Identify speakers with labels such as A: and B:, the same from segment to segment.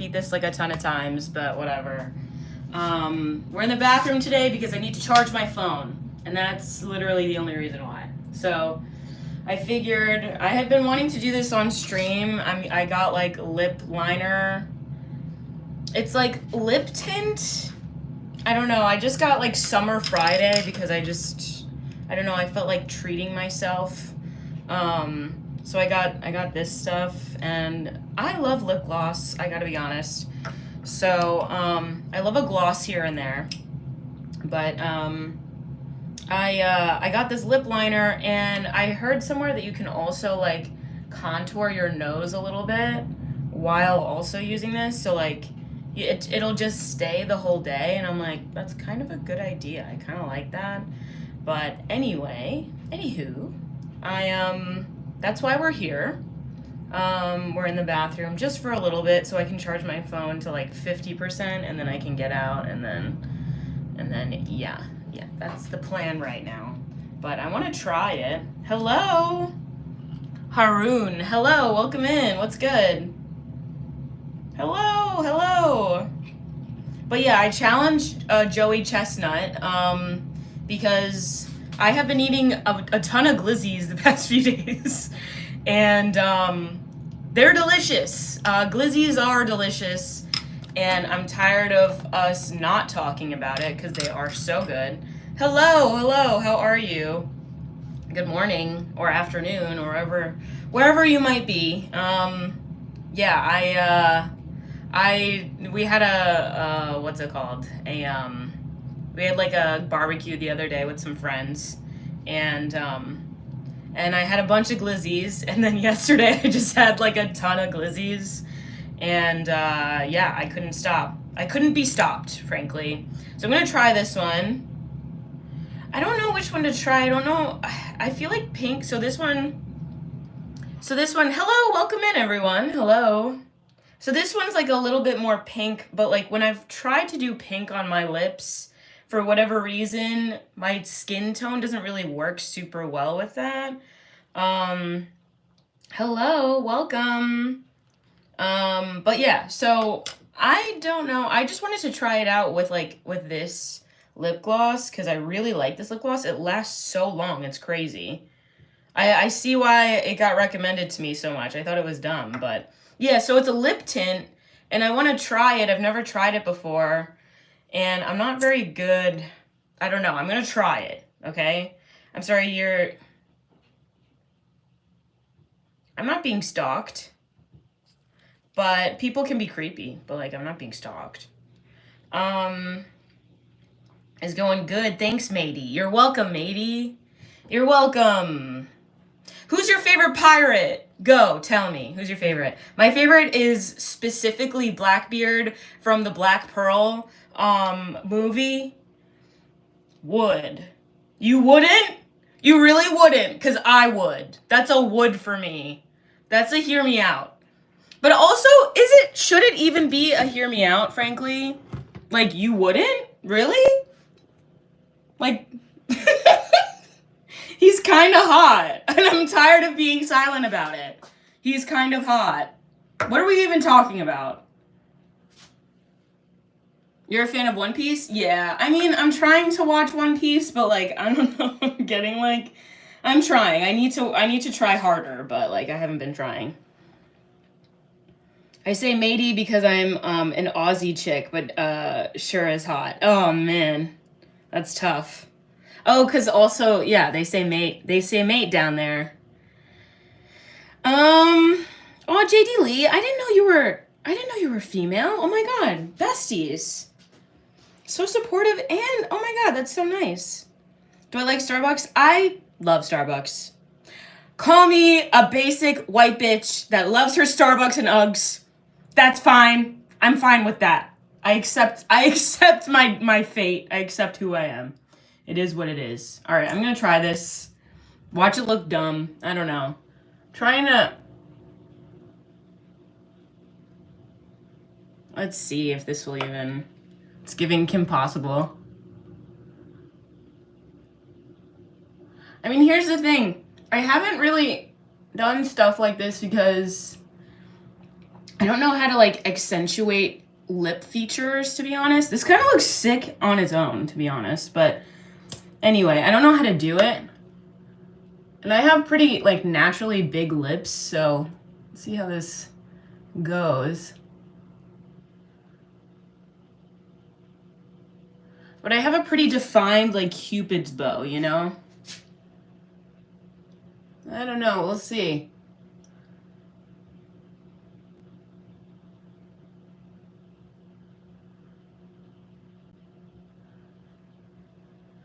A: repeat this like a ton of times, but whatever. We're in the bathroom today because I need to charge my phone, and that's literally the only reason why. So I figured I had been wanting to do this on stream. I got like lip liner. It's like lip tint. I don't know. I just got like Summer Friday because I don't know. I felt like treating myself. So I got this stuff, and I love lip gloss. I gotta be honest. So I love a gloss here and there, but I got this lip liner, and I heard somewhere that you can also like contour your nose a little bit while also using this. So like it'll just stay the whole day, and I'm like, that's kind of a good idea. I kind of like that. But anyway, anywho, that's why we're here. We're in the bathroom just for a little bit so I can charge my phone to like 50%, and then I can get out, and then yeah, that's the plan right now. But I want to try it. Hello, Haroon. Hello, welcome in. What's good? Hello. But yeah, I challenged Joey Chestnut because I have been eating a ton of glizzies the past few days, and they're delicious. Glizzies are delicious, and I'm tired of us not talking about it because they are so good. Hello, how are you? Good morning or afternoon or wherever you might be. Yeah, we had a what's it called? We had like a barbecue the other day with some friends, and I had a bunch of glizzies, and then yesterday I just had like a ton of glizzies, and yeah, I couldn't stop. I couldn't be stopped, frankly. So I'm gonna try this one. I don't know which one to try. I don't know. I feel like pink. So this one. Hello, welcome in, everyone. Hello. So this one's like a little bit more pink, but like when I've tried to do pink on my lips, for whatever reason, my skin tone doesn't really work super well with that. Hello, welcome. But yeah, so I don't know. I just wanted to try it out with this lip gloss because I really like this lip gloss. It lasts so long. It's crazy. I see why it got recommended to me so much. I thought it was dumb, but yeah, so it's a lip tint, and I want to try it. I've never tried it before, and I'm not very good. I don't know. I'm going to try it, okay? I'm sorry, I'm not being stalked, but people can be creepy, but like I'm not being stalked. It's going good. Thanks, matey. You're welcome, matey. You're welcome. Who's your favorite pirate? Go, tell me. Who's your favorite? My favorite is specifically Blackbeard from the Black Pearl movie. Would. You wouldn't? You really wouldn't, because I would. That's a would for me. That's a hear me out. But also, should it even be a hear me out, frankly? Like, you wouldn't? Really? Like... He's kind of hot, and I'm tired of being silent about it. He's kind of hot. What are we even talking about? You're a fan of One Piece? Yeah, I mean, I'm trying to watch One Piece, but like, I don't know, I'm trying. I need to try harder, but like, I haven't been trying. I say matey because I'm an Aussie chick, but sure is hot. Oh man, that's tough. Oh, because also, yeah, they say mate. They say mate down there. Oh, JD Lee, I didn't know you were female. Oh my god, besties. So supportive, and oh my god, that's so nice. Do I like Starbucks? I love Starbucks. Call me a basic white bitch that loves her Starbucks and Uggs. That's fine. I'm fine with that. I accept my fate. I accept who I am. It is what it is. All right, I'm going to try this. Watch it look dumb. I don't know. Trying to... Let's see if this will even... It's giving Kim Possible. I mean, here's the thing. I haven't really done stuff like this because I don't know how to like accentuate lip features, to be honest. This kind of looks sick on its own, to be honest. But anyway, I don't know how to do it. And I have pretty like naturally big lips, so let's see how this goes. But I have a pretty defined like Cupid's bow, you know? I don't know, we'll see.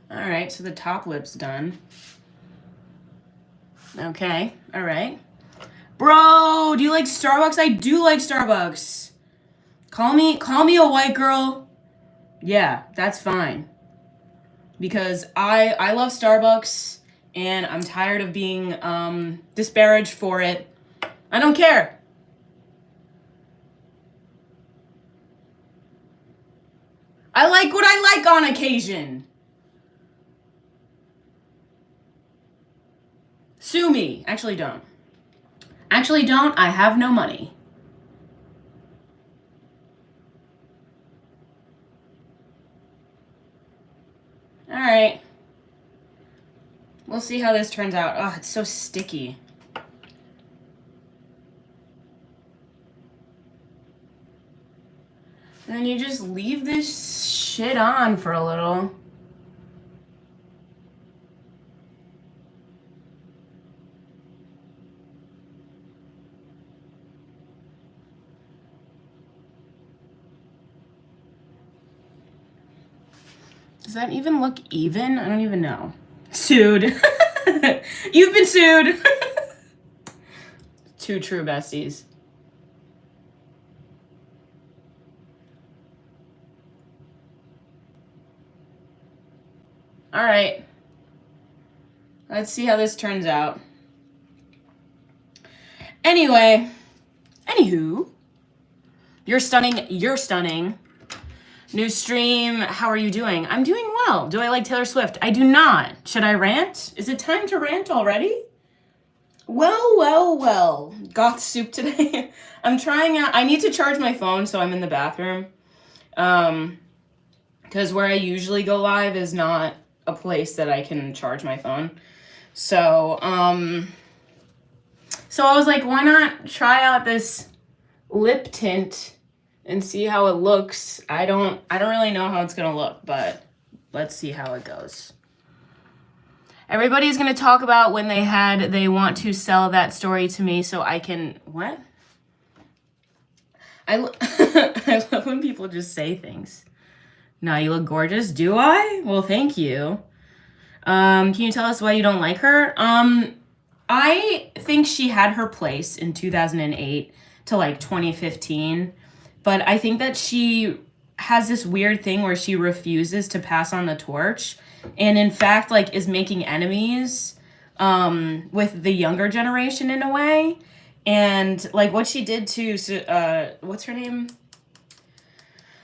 A: All right, so the top lip's done. Okay, all right. Bro, do you like Starbucks? I do like Starbucks. Call me a white girl. Yeah, that's fine. Because I love Starbucks and I'm tired of being disparaged for it. I don't care. I like what I like on occasion. Sue me. Actually, don't. Actually, don't. I have no money. All right. We'll see how this turns out. Oh, it's so sticky. And then you just leave this shit on for a little. Does that even look even? I don't even know. Sued. You've been sued. Two true besties. All right. Let's see how this turns out. Anyway, anywho, you're stunning. You're stunning. New stream. How are you doing? I'm doing well. Do I like Taylor Swift? I do not. Should I rant? Is it time to rant already? Well. Goth soup today. I'm trying out. I need to charge my phone, so I'm in the bathroom. Because where I usually go live is not a place that I can charge my phone. So I was like, why not try out this lip tint and see how it looks. I don't really know how it's gonna look, but let's see how it goes. Everybody's gonna talk about when they want to sell that story to me so I can, what? I love when people just say things. No, you look gorgeous. Do I? Well, thank you. Can you tell us why you don't like her? I think she had her place in 2008 to like 2015. But I think that she has this weird thing where she refuses to pass on the torch. And in fact, like, is making enemies with the younger generation in a way. And, like, what she did to, what's her name?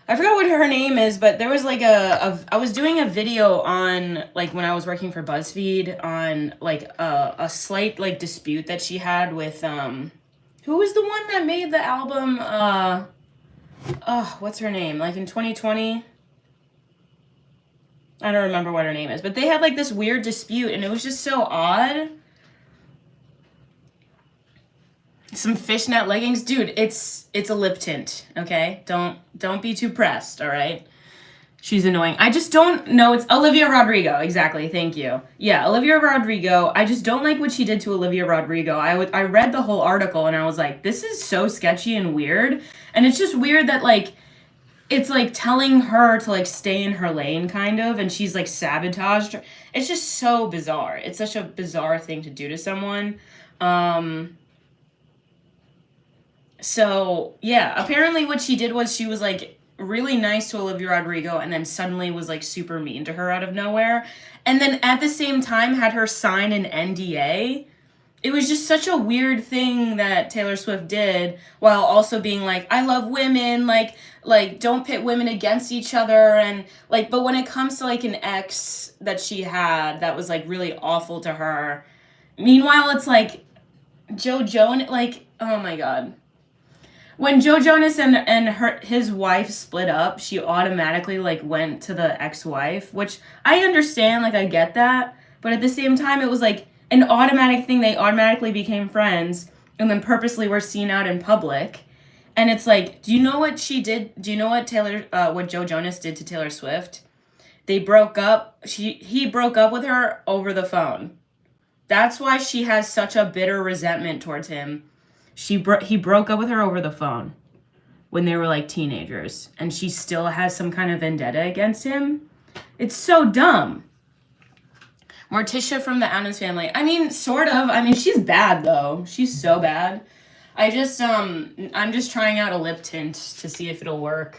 A: I forgot what her name is, but there was, like, I was doing a video on, like, when I was working for BuzzFeed on, like, a slight, like, dispute that she had with, who was the one that made the album, what's her name? Like in 2020? I don't remember what her name is, but they had like this weird dispute and it was just so odd. Some fishnet leggings. Dude, it's a lip tint, okay? Don't be too pressed, all right? She's annoying. I just don't know. It's Olivia Rodrigo. Exactly. Thank you. Yeah, Olivia Rodrigo. I just don't like what she did to Olivia Rodrigo. I read the whole article and I was like, this is so sketchy and weird. And it's just weird that, like, it's, like, telling her to, like, stay in her lane, kind of, and she's, like, sabotaged her. It's just so bizarre. It's such a bizarre thing to do to someone. So, yeah, apparently what she did was she was, like, really nice to Olivia Rodrigo and then suddenly was, like, super mean to her out of nowhere. And then at the same time had her sign an NDA. It was just such a weird thing that Taylor Swift did while also being like, I love women, like don't pit women against each other. And like, but when it comes to like an ex that she had that was like really awful to her, meanwhile, it's like Joe Jonas, like, oh my God. when Joe Jonas and his wife split up, she automatically like went to the ex-wife, which I understand, like I get that, but at the same time it was like an automatic thing. They automatically became friends and then purposely were seen out in public. And it's like, do you know what she did? Do you know what what Joe Jonas did to Taylor Swift? They broke up. He broke up with her over the phone. That's why she has such a bitter resentment towards him. He broke up with her over the phone when they were like teenagers, and she still has some kind of vendetta against him. It's so dumb. Morticia from the Addams Family. I mean, sort of. I mean, she's bad though. She's so bad. I'm just trying out a lip tint to see if it'll work.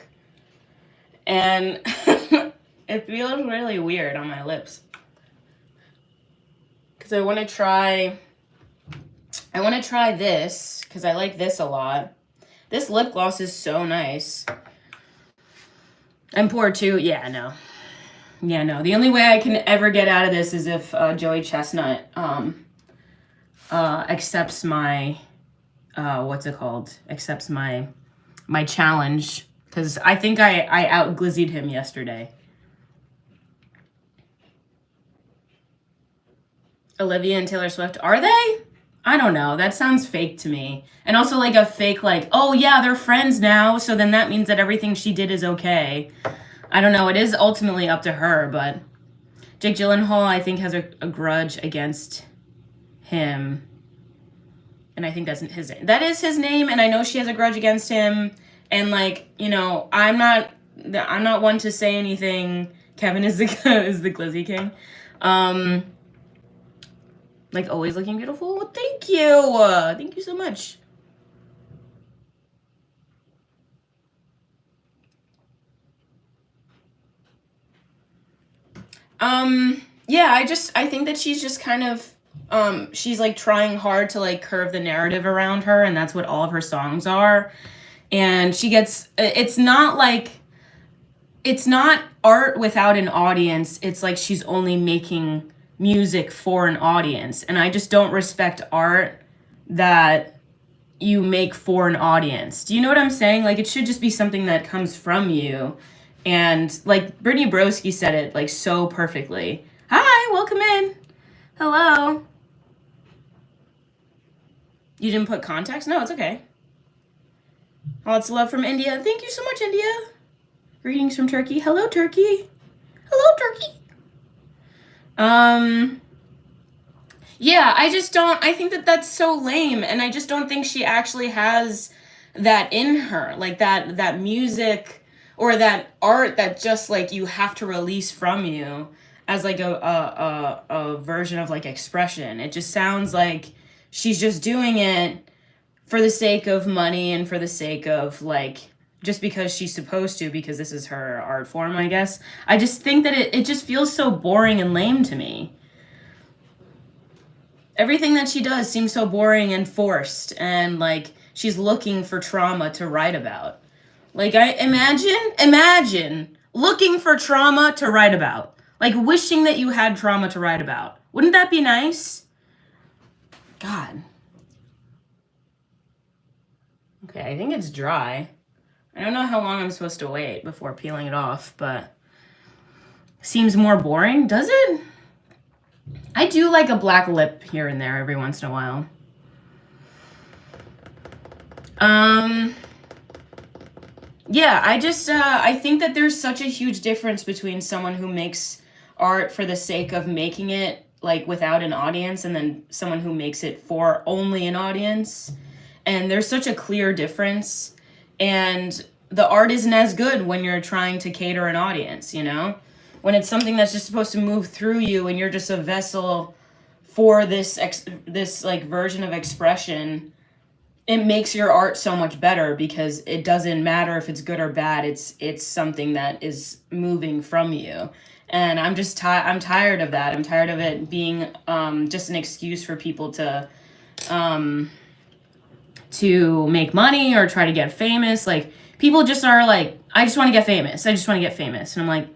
A: And it feels really weird on my lips. Cuz I want to try this cuz I like this a lot. This lip gloss is so nice. And poor too. Yeah, no. Yeah, no. The only way I can ever get out of this is if Joey Chestnut accepts my accepts my challenge, because I think I out-glizzied him yesterday. Olivia and Taylor Swift, are they? I don't know. That sounds fake to me. And also like a fake, like, oh yeah, they're friends now, so then that means that everything she did is okay. I don't know. It is ultimately up to her, but Jake Gyllenhaal, I think, has a grudge against him. And I think that is his name, and I know she has a grudge against him. And like, you know, I'm not one to say anything. Kevin is the Glizzy King. Like always looking beautiful. Thank you so much. Yeah, I think that she's just kind of she's like trying hard to like curve the narrative around her, and that's what all of her songs are. And it's not art without an audience. It's like she's only making music for an audience. And I just don't respect art that you make for an audience. Do you know what I'm saying? Like, it should just be something that comes from you. And like Brittany Broski said it like so perfectly. Hi, welcome in. Hello. You didn't put context? No, it's okay. Lots of love from India. Thank you so much, India. Greetings from Turkey. Hello, Turkey. Hello, Turkey. Yeah, I think that that's so lame, and I just don't think she actually has that in her, like that music or that art that just like you have to release from you as like a version of like expression. It just sounds like she's just doing it for the sake of money and for the sake of like, just because she's supposed to, because this is her art form, I guess. I just think that it just feels so boring and lame to me. Everything that she does seems so boring and forced, and like she's looking for trauma to write about. Like, I imagine looking for trauma to write about. Like wishing that you had trauma to write about. Wouldn't that be nice? God. Okay, I think it's dry. I don't know how long I'm supposed to wait before peeling it off, but seems more boring, does it? I do like a black lip here and there every once in a while. Yeah, I think that there's such a huge difference between someone who makes art for the sake of making it, like without an audience, and then someone who makes it for only an audience. And there's such a clear difference. And the art isn't as good when you're trying to cater an audience, you know? When it's something that's just supposed to move through you and you're just a vessel for this like version of expression, it makes your art so much better, because it doesn't matter if it's good or bad. It's something that is moving from you. And I'm just I'm tired of that. I'm tired of it being just an excuse for people to make money or try to get famous. Like, people just are like, I just want to get famous. I just want to get famous. And I'm like,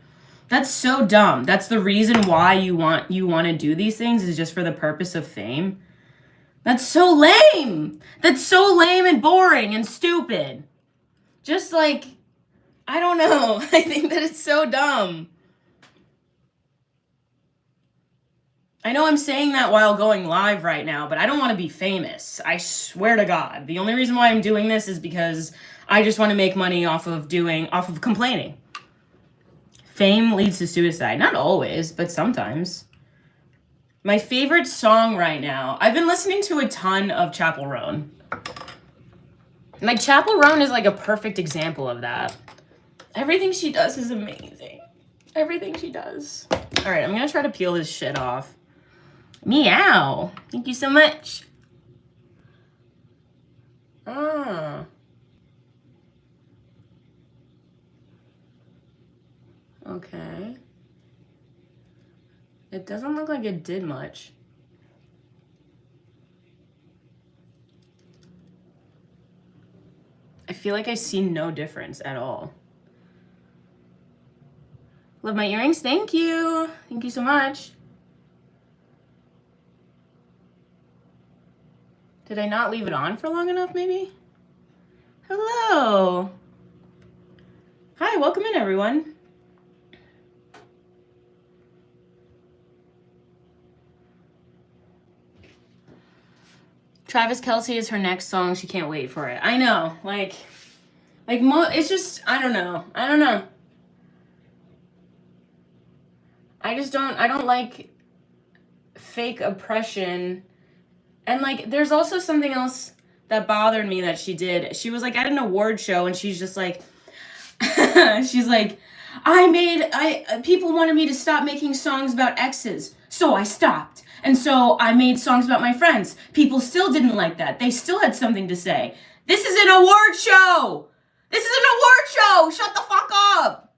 A: that's so dumb. That's the reason why you want to do these things, is just for the purpose of fame. That's so lame. That's so lame and boring and stupid. Just like, I don't know. I think that it's so dumb. I know I'm saying that while going live right now, but I don't want to be famous. I swear to God. The only reason why I'm doing this is because I just want to make money off of complaining. Fame leads to suicide. Not always, but sometimes. My favorite song right now, I've been listening to a ton of Chapel Roan. Like, Chapel Roan is like a perfect example of that. Everything she does is amazing. Everything she does. All right, I'm going to try to peel this shit off. Meow. Thank you so much. Ah. Okay. It doesn't look like it did much. I feel like I see no difference at all. Love my earrings. Thank you. Thank you so much. Did I not leave it on for long enough, maybe? Hello. Hi, welcome in, everyone. Travis Kelce is her next song. She can't wait for it. I know. It's just, I don't know. I don't like fake oppression. And like, there's also something else that bothered me that she did. She was like at an award show and she's just like, she's like, people wanted me to stop making songs about exes. So I stopped. And so I made songs about my friends. People still didn't like that. They still had something to say. This is an award show. This is an award show. Shut the fuck up.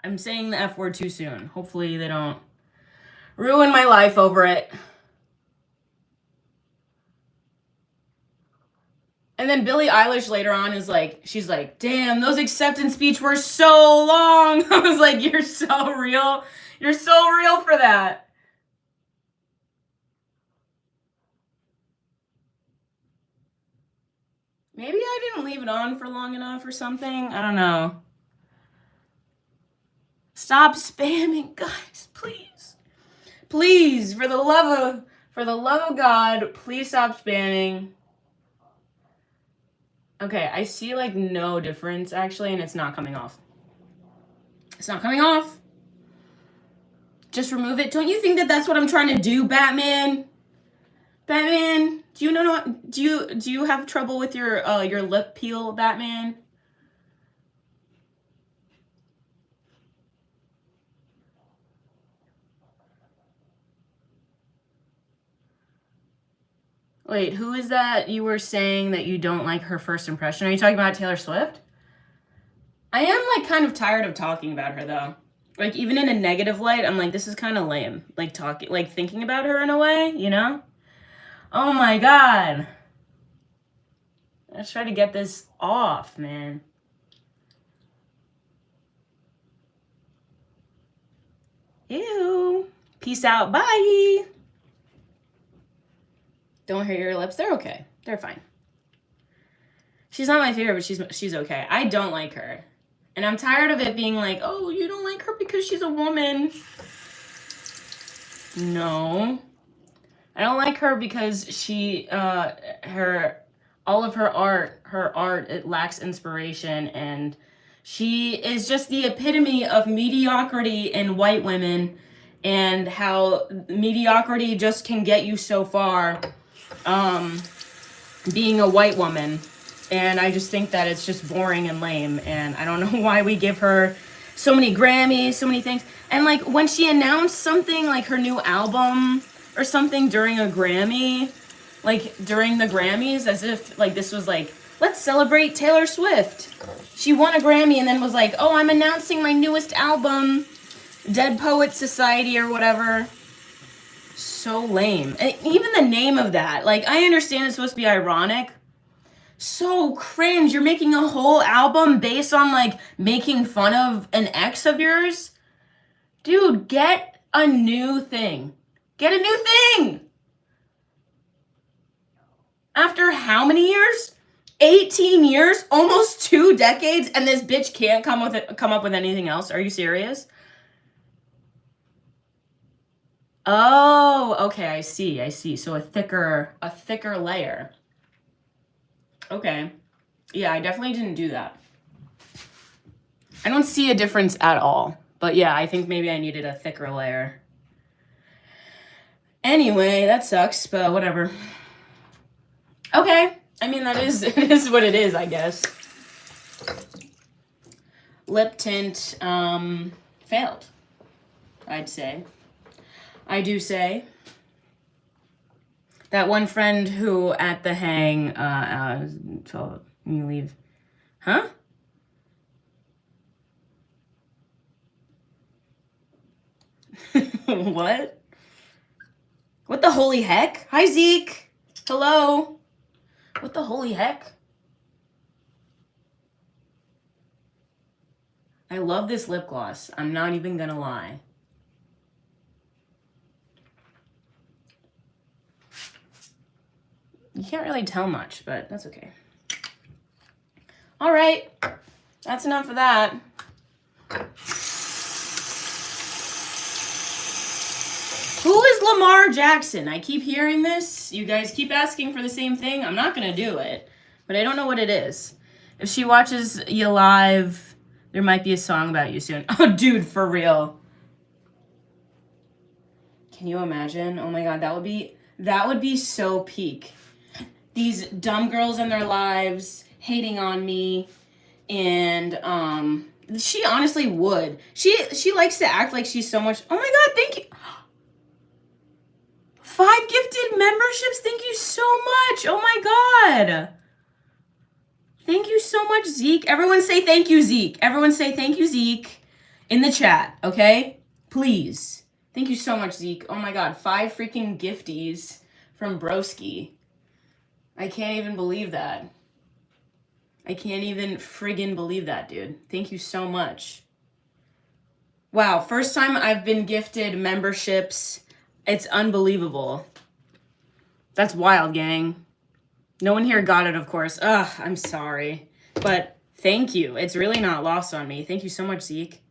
A: I'm saying the F word too soon. Hopefully they don't ruin my life over it. And then Billie Eilish later on is like, she's like, damn, those acceptance speech were so long. I was like, you're so real. You're so real for that. Maybe I didn't leave it on for long enough or something. I don't know. Stop spamming, guys, please. Please, for the love of God, please stop spamming. Okay, I see like no difference actually, and it's not coming off. It's not coming off. Just remove it. Don't you think that that's what I'm trying to do, Batman? Batman, do you know? Do you have trouble with your lip peel, Batman? Wait, who is that you were saying that you don't like her first impression? Are you talking about Taylor Swift? I am like kind of tired of talking about her though. Like even in a negative light, I'm like, this is kind of lame. Like thinking about her in a way, you know? Oh my God. Let's try to get this off, man. Ew. Peace out. Bye. Don't hurt your lips. They're okay. They're fine. She's not my favorite, but she's okay. I don't like her. And I'm tired of it being like, oh, you don't like her because she's a woman. No. I don't like her because she all of her art, it lacks inspiration, and she is just the epitome of mediocrity in white women and how mediocrity just can get you so far being a white woman. And I just think that it's just boring and lame, and I don't know why we give her so many Grammys, so many things. And like when she announced something like her new album or something during a Grammy, like during the Grammys, as if like this was like, let's celebrate Taylor Swift. She won a Grammy and then was like, oh, I'm announcing my newest album, Dead Poets Society or whatever. So lame. And even the name of that, like I understand it's supposed to be ironic. So cringe. You're making a whole album based on like making fun of an ex of yours? Dude, get a new thing. Get a new thing. After how many years? 18 years? Almost 2 decades, and this bitch can't come up with anything else? Are you serious? Oh, okay, I see. So a thicker layer. Okay. Yeah, I definitely didn't do that. I don't see a difference at all. But yeah, I think maybe I needed a thicker layer. Anyway, that sucks, but whatever. Okay. I mean, it is what it is, I guess. Lip tint, failed, I'd say. I do say. That one friend who at the hang, so you leave. Huh? What? What the holy heck? Hi, Zeke. Hello. What the holy heck? I love this lip gloss. I'm not even gonna lie. You can't really tell much, but that's okay. All right. That's enough of that. Who is Lamar Jackson? I keep hearing this. You guys keep asking for the same thing. I'm not going to do it, but I don't know what it is. If she watches you live, there might be a song about you soon. Oh, dude, for real. Can you imagine? Oh my God, that would be so peak. These dumb girls in their lives hating on me, and she honestly would. She likes to act like she's so much. Oh my God, thank you. 5 gifted memberships. Thank you so much. Oh my God. Thank you so much, Zeke. Everyone say thank you, Zeke. Everyone say thank you, Zeke, in the chat, okay? Please. Thank you so much, Zeke. Oh my God, 5 freaking gifties from Broski. I can't even believe that. I can't even friggin' believe that, dude. Thank you so much. Wow, first time I've been gifted memberships. It's unbelievable. That's wild, gang. No one here got it, of course. Ugh, I'm sorry. But thank you. It's really not lost on me. Thank you so much, Zeke.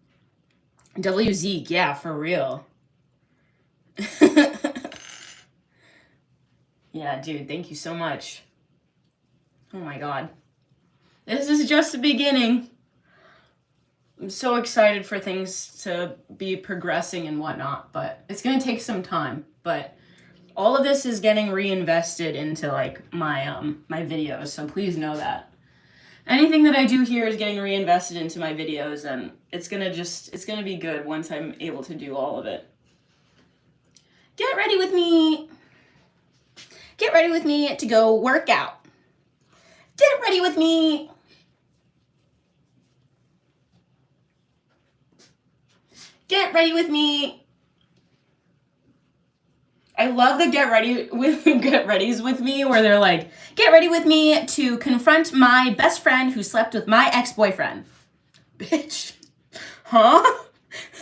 A: W Zeke, yeah, for real. Yeah, dude, thank you so much. Oh my God. This is just the beginning. I'm so excited for things to be progressing and whatnot, but it's going to take some time. But all of this is getting reinvested into like my videos, so please know that. Anything that I do here is getting reinvested into my videos, and it's going to be good once I'm able to do all of it. Get ready with me. Get ready with me to go work out. Get ready with me. Get ready with me. I love the get readies with me where they're like, get ready with me to confront my best friend who slept with my ex-boyfriend. Bitch. Huh?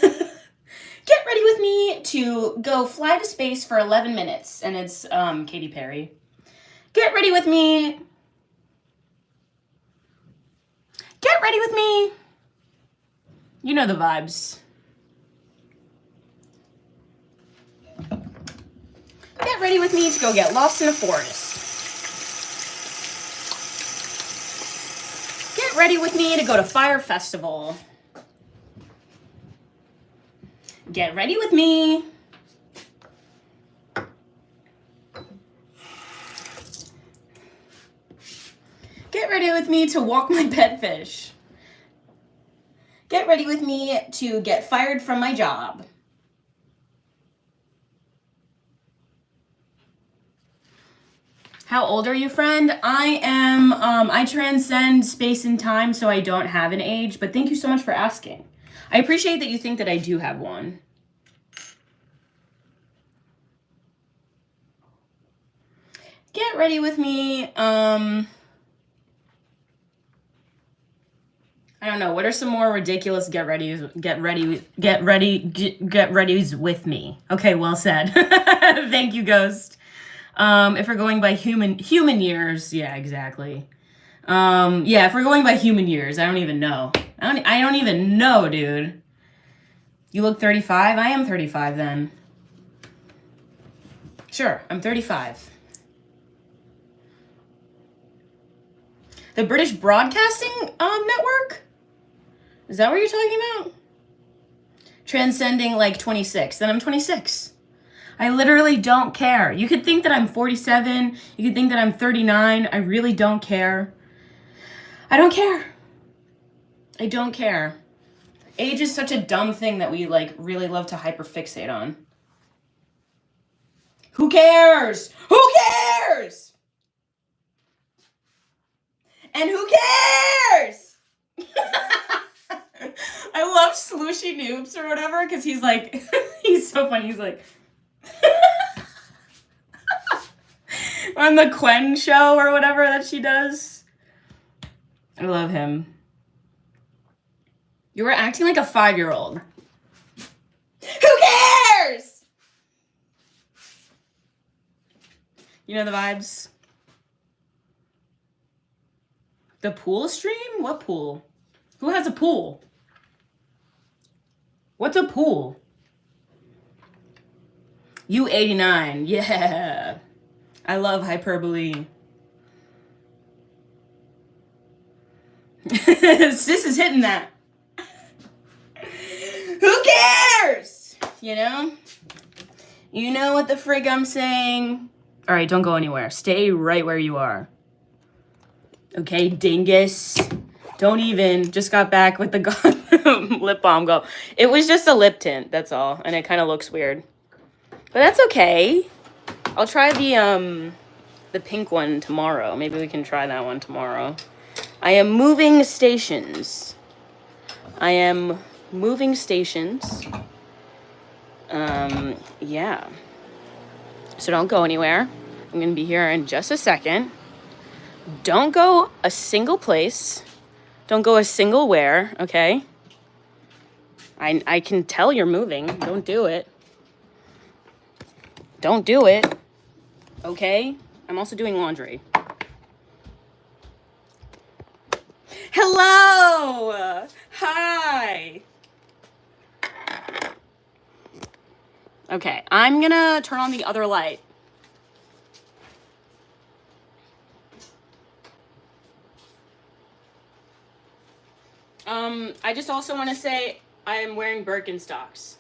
A: Get ready with me to go fly to space for 11 minutes. And it's Katy Perry. Get ready with me. Get ready with me. You know the vibes. Get ready with me to go get lost in a forest. Get ready with me to go to Fire Festival. Get ready with me. Get ready with me to walk my pet fish. Get ready with me to get fired from my job. How old are you, friend? I am, I transcend space and time, so I don't have an age, but thank you so much for asking. I appreciate that you think that I do have one. Get ready with me. I don't know. What are some more ridiculous get readies with me? Okay, well said. Thank you, Ghost. If we're going by human years, yeah, exactly. Yeah, if we're going by human years, I don't even know. I don't even know, dude. You look 35? I am 35 then. Sure, I'm 35. The British Broadcasting Network? Is that what you're talking about? Transcending like 26. Then I'm 26. I literally don't care. You could think that I'm 47. You could think that I'm 39. I really don't care. I don't care. I don't care. Age is such a dumb thing that we like really love to hyperfixate on. Who cares? Who cares? And who cares? I love Slooshy Noobs or whatever because he's like, he's so funny. He's like, on the Quen show or whatever that she does. I love him. You were acting like a 5-year-old. Who cares? You know the vibes? The pool stream? What pool? Who has a pool? What's a pool? U89. Yeah. I love hyperbole. Sis is hitting that. Who cares? You know? You know what the frig I'm saying? All right, don't go anywhere. Stay right where you are. Okay, dingus. Don't even. Just got back with the lip balm. Go. It was just a lip tint, that's all. And it kind of looks weird. But that's okay. I'll try the pink one tomorrow. Maybe we can try that one tomorrow. I am moving stations. I am moving stations. Yeah. So don't go anywhere. I'm going to be here in just a second. Don't go a single place. Don't go a single where, okay? I can tell you're moving. Don't do it. Don't do it. Okay? I'm also doing laundry. Hello! Hi! Okay, I'm gonna turn on the other light. I just also want to say I am wearing Birkenstocks.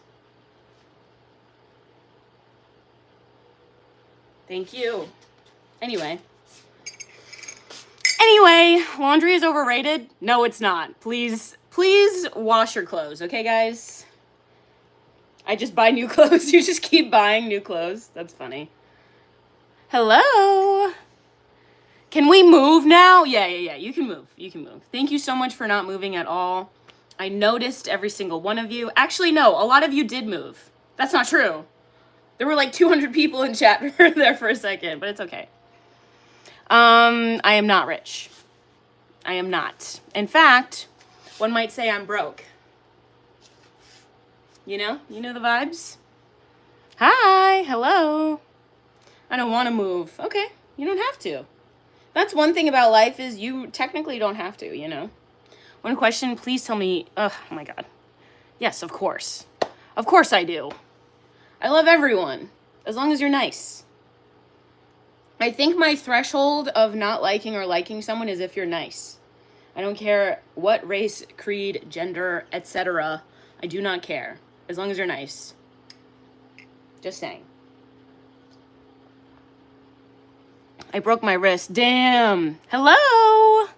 A: Thank you. Anyway, laundry is overrated. No, it's not. Please wash your clothes, okay, guys? I just buy new clothes. You just keep buying new clothes. That's funny. Hello? Can we move now? Yeah. You can move. Thank you so much for not moving at all. I noticed every single one of you. Actually, no, a lot of you did move. That's not true. There were like 200 people in chat there for a second, but it's okay. I am not rich. I am not. In fact, one might say I'm broke. You know the vibes? Hi, hello. I don't want to move. Okay, you don't have to. That's one thing about life is you technically don't have to, you know? One question, please tell me, oh my God. Yes, of course. Of course I do. I love everyone, as long as you're nice. I think my threshold of not liking or liking someone is if you're nice. I don't care what race, creed, gender, etc. I do not care, as long as you're nice. Just saying. I broke my wrist. Damn. Hello?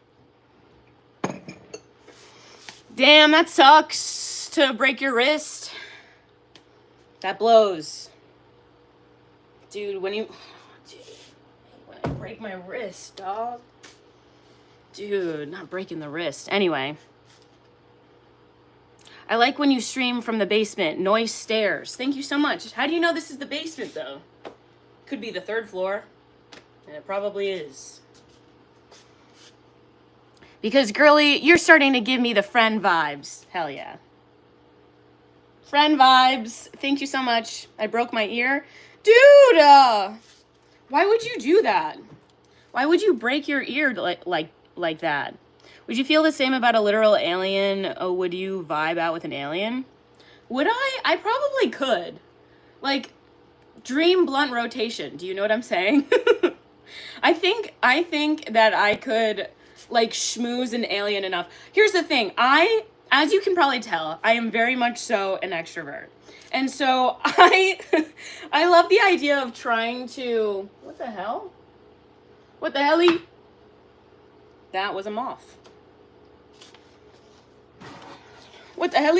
A: Damn, that sucks to break your wrist. That blows. Dude, when I break my wrist, dog. Dude, not breaking the wrist. Anyway. I like when you stream from the basement. Noise stairs. Thank you so much. How do you know this is the basement, though? Could be the 3rd floor. And it probably is. Because, girly, you're starting to give me the friend vibes. Hell yeah. Friend vibes. Thank you so much. I broke my ear. Dude! Why would you do that? Why would you break your ear like that? Would you feel the same about a literal alien? Oh, would you vibe out with an alien? Would I? I probably could. Like, dream blunt rotation. Do you know what I'm saying? I think that I could like schmooze an alien enough. Here's the thing. As you can probably tell, I am very much so an extrovert. And so I love the idea of trying to, what the hell? What the hell? That was a moth. What the hell?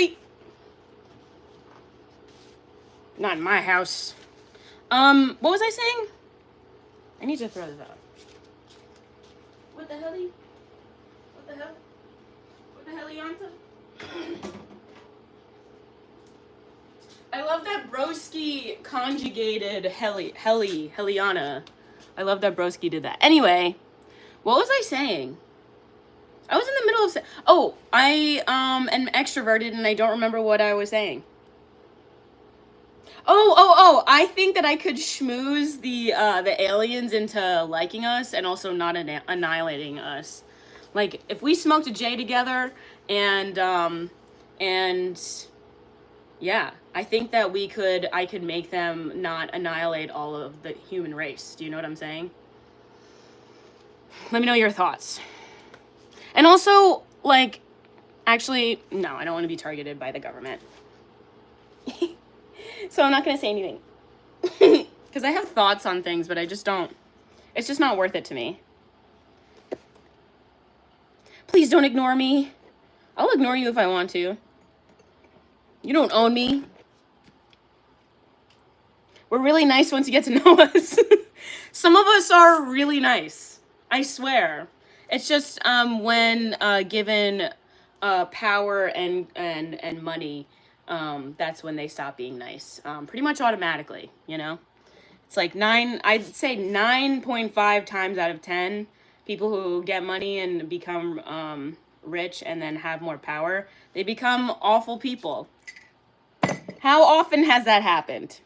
A: Not in my house. What was I saying? I need to throw this out. What the hell? What the hell? What the hell, Yanta? I love that broski conjugated Heliana. I love that broski did that. Anyway, what was I saying? I was in the middle of I am extroverted and I don't remember what I was saying. Oh, I think that I could schmooze the aliens into liking us and also not annihilating us. Like, if we smoked a J together and yeah, I think that I could make them not annihilate all of the human race. Do you know what I'm saying? Let me know your thoughts. And also, like, actually, no, I don't want to be targeted by the government. So I'm not going to say anything. Because I have thoughts on things, but I just don't. It's just not worth it to me. Please don't ignore me. I'll ignore you if I want to. You don't own me. We're really nice once you get to know us. Some of us are really nice. I swear. It's just when given power and money, that's when they stop being nice. Pretty much automatically, you know? It's like I'd say 9.5 times out of 10, people who get money and become rich and then have more power, they become awful people. How often has that happened?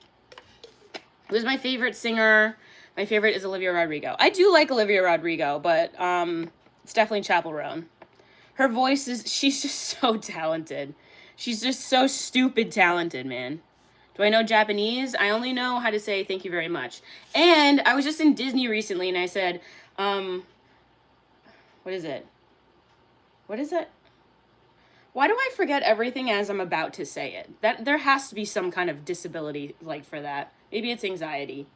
A: Who's my favorite singer? My favorite is Olivia Rodrigo. I do like Olivia Rodrigo, but it's definitely Chappell Roan. Her voice she's just so talented. She's just so stupid talented, man. Do I know Japanese? I only know how to say thank you very much. And I was just in Disney recently and I said, what is it? What is it? Why do I forget everything as I'm about to say it? That there has to be some kind of disability like for that. Maybe it's anxiety.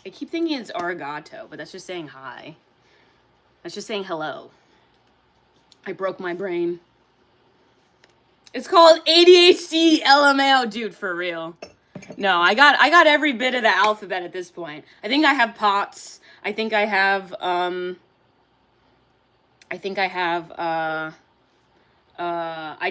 A: I keep thinking it's arigato, but that's just saying hi. That's just saying hello. I broke my brain. It's called ADHD LMAO, dude, for real. No, I got every bit of the alphabet at this point. I think I have POTS. I think I have I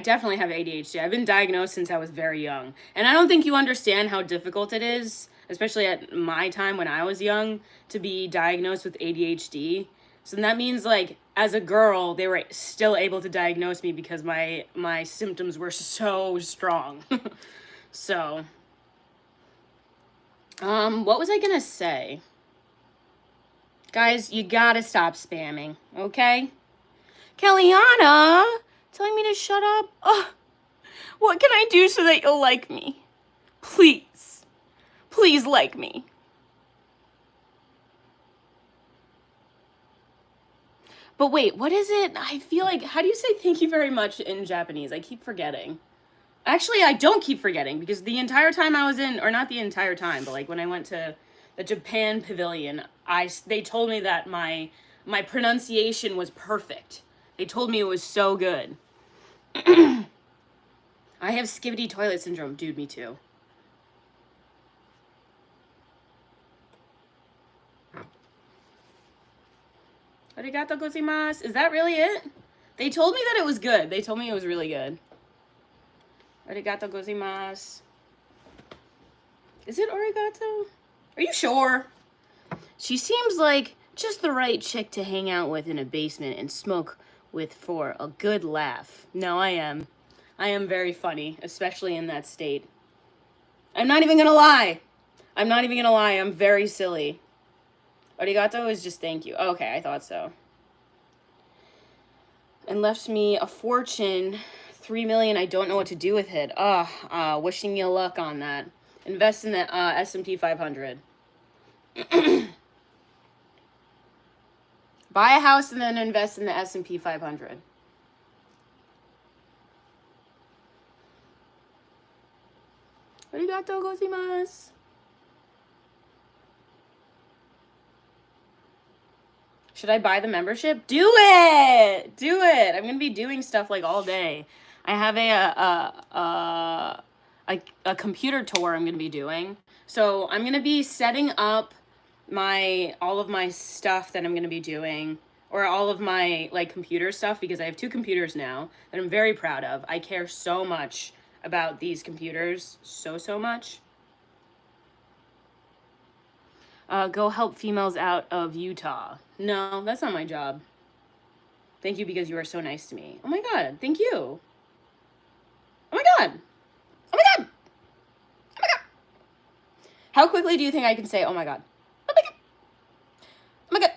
A: definitely have ADHD. I've been diagnosed since I was very young. And I don't think you understand how difficult it is, especially at my time when I was young, to be diagnosed with ADHD. So that means, like, as a girl, they were still able to diagnose me because my symptoms were so strong. So, what was I gonna say? Guys, you gotta stop spamming, okay? Kellyanna, telling me to shut up? Ugh. What can I do so that you'll like me? Please. Please like me. But wait, what is it? I feel like, how do you say thank you very much in Japanese? I keep forgetting. Actually, I don't keep forgetting because the entire time I was in, or not the entire time, but like when I went to the Japan pavilion, they told me that my pronunciation was perfect. They told me it was so good. I have skivvy toilet syndrome. Dude, me too. Arigato gozaimasu. Is that really it? They told me that it was good. They told me it was really good. Arigato gozaimasu. Is it arigato? Are you sure? She seems like just the right chick to hang out with in a basement and smoke with for a good laugh. No, I am. I am very funny, especially in that state. I'm not even gonna lie. I'm very silly. Arigato is just thank you. Okay, I thought so. And left me a fortune, 3 million. I don't know what to do with it. Wishing you luck on that. Invest in the S&P 500. Buy a house and then invest in the S&P 500. Arigatou gozaimasu. Should I buy the membership? Do it! Do it! I'm gonna be doing stuff like all day. I have a computer tour I'm gonna be doing. So I'm gonna be setting up all of my stuff that I'm gonna be doing, or all of my like computer stuff, because I have 2 computers now that I'm very proud of. I care so much about these computers, so much. Go help females out of Utah. No, that's not my job. Thank you because you are so nice to me. Oh my god, thank you. Oh my god. Oh my god. Oh my god. How quickly do you think I can say, oh my god? Oh my god. Oh my god.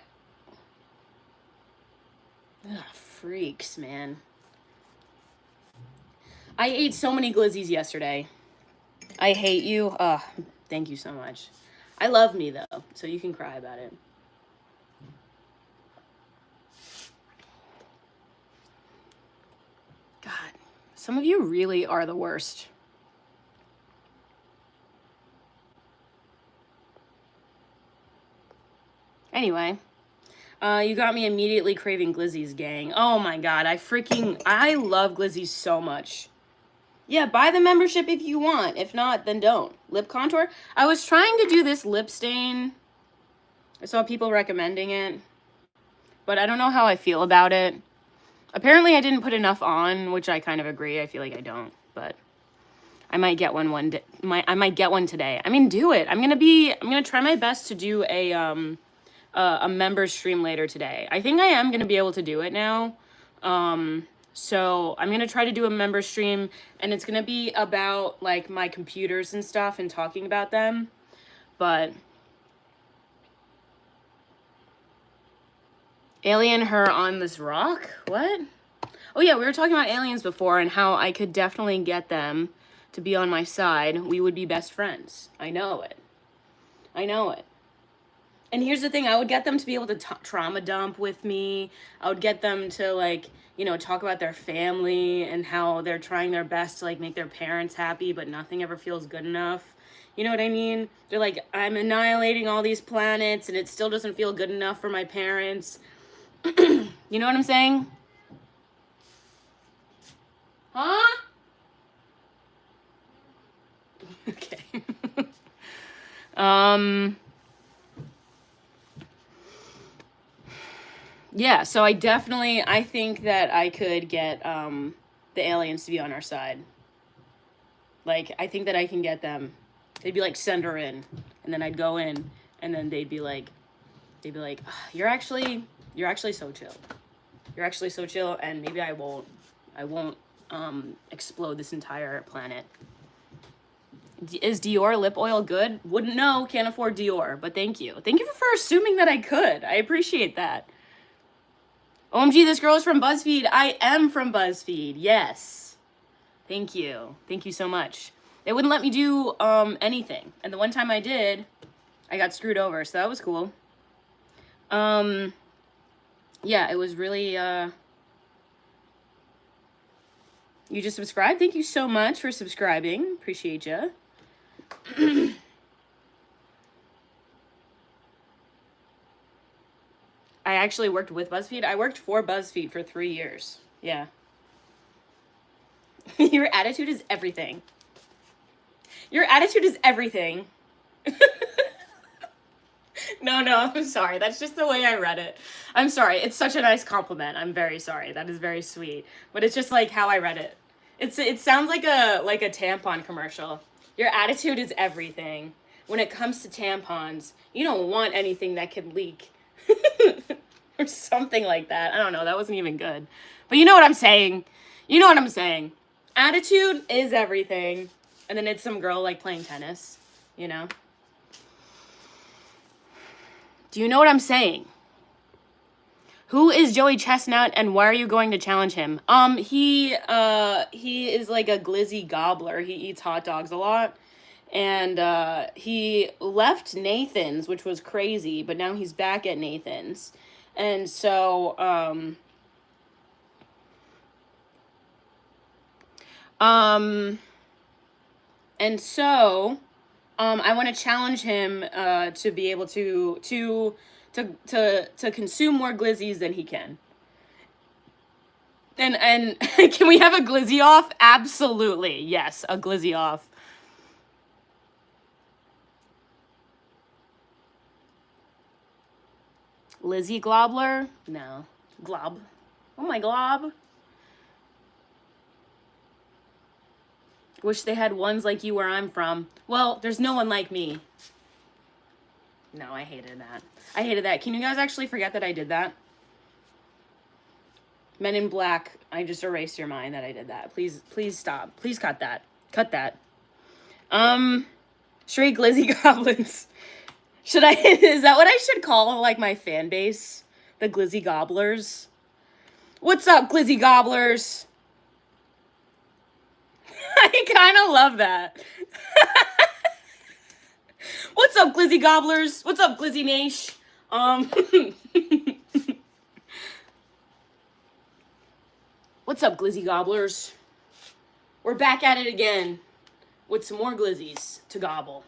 A: Ugh, freaks, man. I ate so many glizzies yesterday. I hate you. Thank you so much. I love me, though, so you can cry about it. God, some of you really are the worst. Anyway, you got me immediately craving glizzies, gang. Oh my god, I love glizzies so much. Yeah, buy the membership if you want. If not, then don't. Lip contour? I was trying to do this lip stain. I saw people recommending it, but I don't know how I feel about it. Apparently I didn't put enough on, which I kind of agree. I feel like I don't, but I might get one day. I might get one today. I mean, do it. I'm gonna try my best to do a member stream later today. I think I am gonna be able to do it now. So I'm gonna try to do a member stream, and it's gonna be about like my computers and stuff and talking about them. But alien her on this rock? What? Oh yeah, we were talking about aliens before and how I could definitely get them to be on my side. We would be best friends. I know it. I know it. And here's the thing, I would get them to be able to trauma dump with me. I would get them to, like, you know, talk about their family and how they're trying their best to, like, make their parents happy, but nothing ever feels good enough. You know what I mean? They're like, I'm annihilating all these planets and it still doesn't feel good enough for my parents. You know what I'm saying? Huh? Okay. Yeah, so I think that I could get the aliens to be on our side. Like, I think that I can get them. They'd be like, send her in. And then I'd go in, and then they'd be like, you're actually so chill. You're actually so chill, and maybe I won't explode this entire planet. Is Dior lip oil good? Wouldn't know, can't afford Dior, but thank you. Thank you for assuming that I could. I appreciate that. OMG, this girl is from BuzzFeed. I am from BuzzFeed, yes. Thank you. Thank you so much. They wouldn't let me do anything. And the one time I did, I got screwed over, so that was cool. Yeah, it was really, You just subscribed? Thank you so much for subscribing. Appreciate ya. I actually worked with BuzzFeed. I worked for BuzzFeed for 3 years. Yeah. Your attitude is everything. Your attitude is everything. No, I'm sorry. That's just the way I read it. I'm sorry. It's such a nice compliment. I'm very sorry. That is very sweet. But it's just like how I read it. It sounds like a tampon commercial. Your attitude is everything. When it comes to tampons, you don't want anything that could leak. Or something like that. I don't know. That wasn't even good. But you know what I'm saying. You know what I'm saying. Attitude is everything. And then it's some girl like playing tennis, you know? Do you know what I'm saying? Who is Joey Chestnut and why are you going to challenge him? He is like a glizzy gobbler. He eats hot dogs a lot. And he left Nathan's, which was crazy, but now he's back at Nathan's. And so I want to challenge him to be able to consume more glizzies than he can. And can we have a glizzy off? Absolutely. Yes, a glizzy off. Lizzie Globler? No. Glob. Oh my glob. Wish they had ones like you where I'm from. Well, there's no one like me. No, I hated that. I hated that. Can you guys actually forget that I did that? Men in Black, I just erased your mind that I did that. Please stop. Please cut that. Cut that. Straight glizzy goblins. Should I, is that what I should call, like, my fan base? The glizzy gobblers? What's up, glizzy gobblers? I kind of love that. What's up, glizzy gobblers? What's up, glizzy nash? What's up, glizzy gobblers? We're back at it again with some more glizzies to gobble.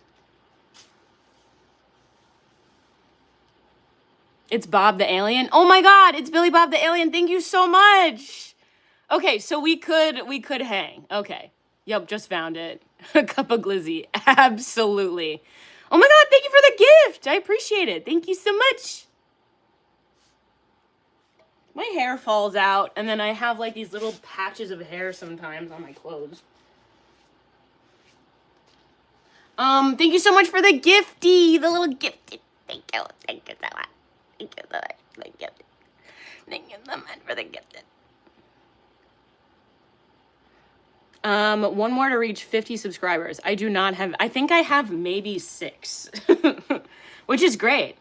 A: It's Bob the Alien. Oh my God, it's Billy Bob the Alien. Thank you so much. Okay, so we could hang. Okay. Yep, just found it. A cup of glizzy. Absolutely. Oh my God, thank you for the gift. I appreciate it. Thank you so much. My hair falls out, and then I have like these little patches of hair sometimes on my clothes. Thank you so much for the gifty, the little gifty. Thank you so much. Thank you so much for the gifted. Thank you so much for the gifted. One more to reach 50 subscribers. I do not have, I think I have maybe 6, which is great.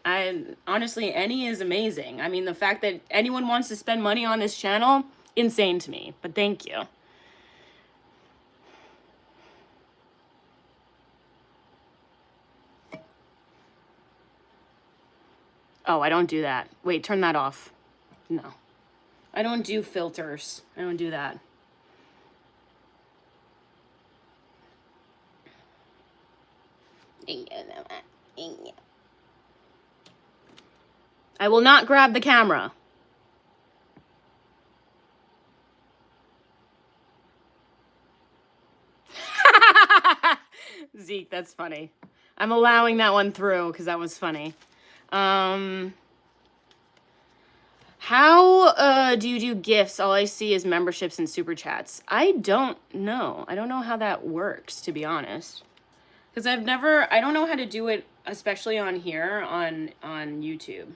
A: Honestly, any is amazing. I mean, the fact that anyone wants to spend money on this channel, insane to me, but thank you. Oh, I don't do that. Wait, turn that off. No. I don't do filters. I don't do that. I will not grab the camera. Zeke, that's funny. I'm allowing that one through because that was funny. How do you do gifts? All I see is memberships and super chats. I don't know. I don't know how that works, to be honest. Because I don't know how to do it, especially on here, on YouTube.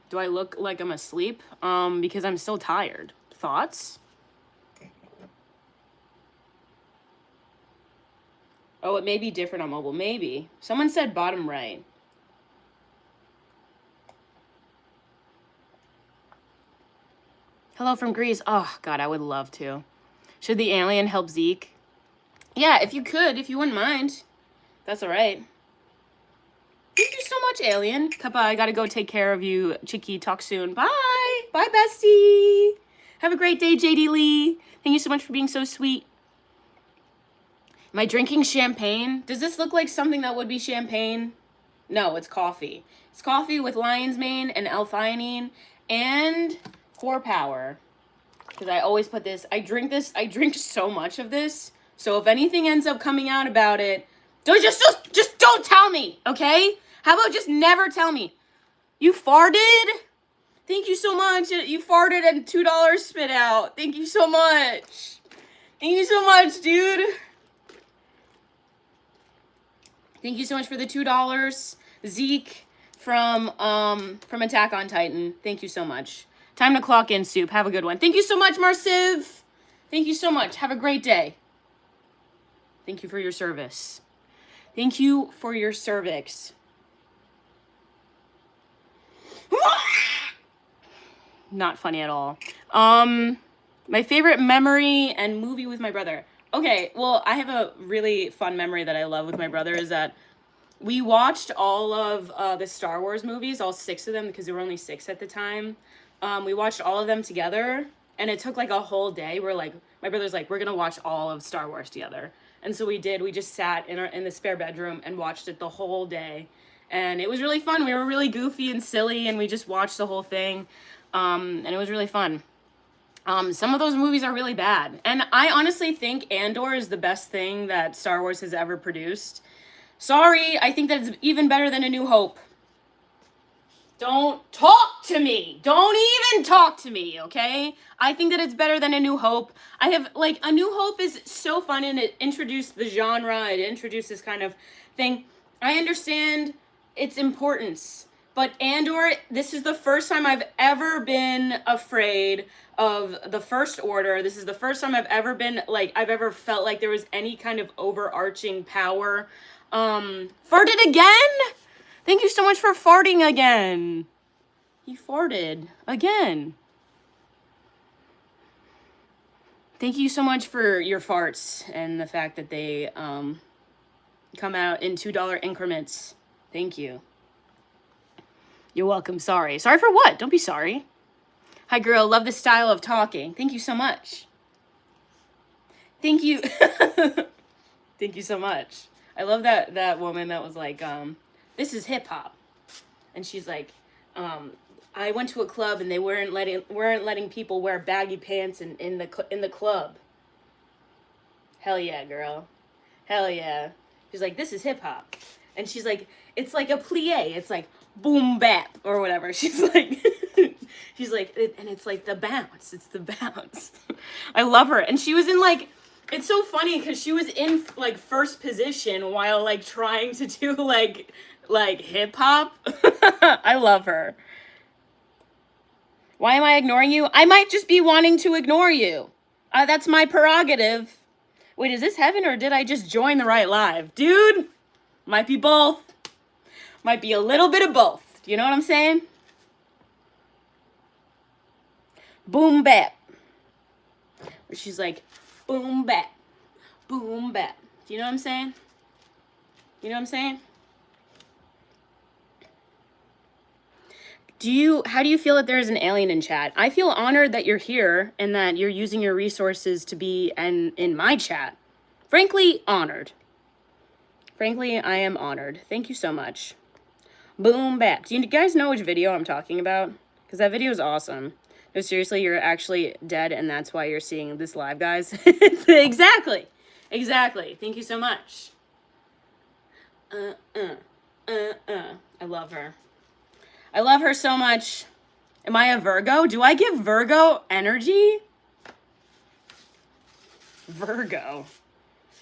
A: Do I look like I'm asleep? Because I'm still tired. Thoughts? Oh, it may be different on mobile. Maybe. Someone said bottom right. Hello from Greece. Oh, God, I would love to. Should the alien help Zeke? Yeah, if you could, if you wouldn't mind. That's all right. Thank you so much, alien. Kappa, I gotta go take care of you. Chicky, talk soon. Bye. Bye, bestie. Have a great day, JD Lee. Thank you so much for being so sweet. Am I drinking champagne? Does this look like something that would be champagne? No, it's coffee. It's coffee with lion's mane and L-theanine and core power. Because I always put this. I drink so much of this. So if anything ends up coming out about it, just don't tell me, okay? How about just never tell me? You farted? Thank you so much. You farted and $2 spit out. Thank you so much. Thank you so much, dude. Thank you so much for the $2. Zeke, from Attack on Titan. Thank you so much. Time to clock in, Soup. Have a good one. Thank you so much, Marciv. Thank you so much. Have a great day. Thank you for your service. Thank you for your cervix. Not funny at all. My favorite memory and movie with my brother. Okay, well, I have a really fun memory that I love with my brother is that we watched all of the Star Wars movies, all 6 of them, because there were only 6 at the time. We watched all of them together, and it took like a whole day. We're like, my brother's like, we're gonna watch all of Star Wars together. And so we did. We just sat in the spare bedroom and watched it the whole day. And it was really fun. We were really goofy and silly, and we just watched the whole thing. And it was really fun. Some of those movies are really bad. And I honestly think Andor is the best thing that Star Wars has ever produced. Sorry, I think that's even better than A New Hope. Don't talk to me. Don't even talk to me, okay? I think that it's better than A New Hope. I have, like, A New Hope is so fun, and it introduced the genre. It introduced this kind of thing. I understand its importance. But Andor, this is the first time I've ever been afraid of the First Order. This is the first time I've ever been, like, I've ever felt like there was any kind of overarching power. Farted again? Thank you so much for farting again. He farted again. Thank you so much for your farts and the fact that they come out in $2 increments. Thank you. You're welcome. Sorry. Sorry for what? Don't be sorry. Hi, girl. Love the style of talking. Thank you so much. Thank you. Thank you so much. I love that woman that was like, this is hip hop. And she's like, I went to a club and they weren't letting people wear baggy pants in the club. Hell yeah, girl. Hell yeah. She's like, this is hip hop. And she's like, it's like a plie. It's like boom bap or whatever. She's like, and it's like the bounce. It's the bounce. I love her. And she was in like, it's so funny because she was in like first position while like trying to do like hip hop. I love her. Why am I ignoring you? I might just be wanting to ignore you. That's my prerogative. Wait, is this heaven or did I just join the right live? Dude, might be both. Might be a little bit of both. Do you know what I'm saying? Boom bap. Where she's like, boom bap. Boom bap. Do you know what I'm saying? You know what I'm saying? How do you feel that there is an alien in chat? I feel honored that you're here and that you're using your resources to be in my chat. Frankly, honored. Frankly, I am honored. Thank you so much. Boom bap. Do you guys know which video I'm talking about? Because that video is awesome. No, seriously, you're actually dead and that's why you're seeing this live, guys. Exactly. Exactly. Thank you so much. I love her. I love her so much. Am I a Virgo? Do I give Virgo energy? Virgo.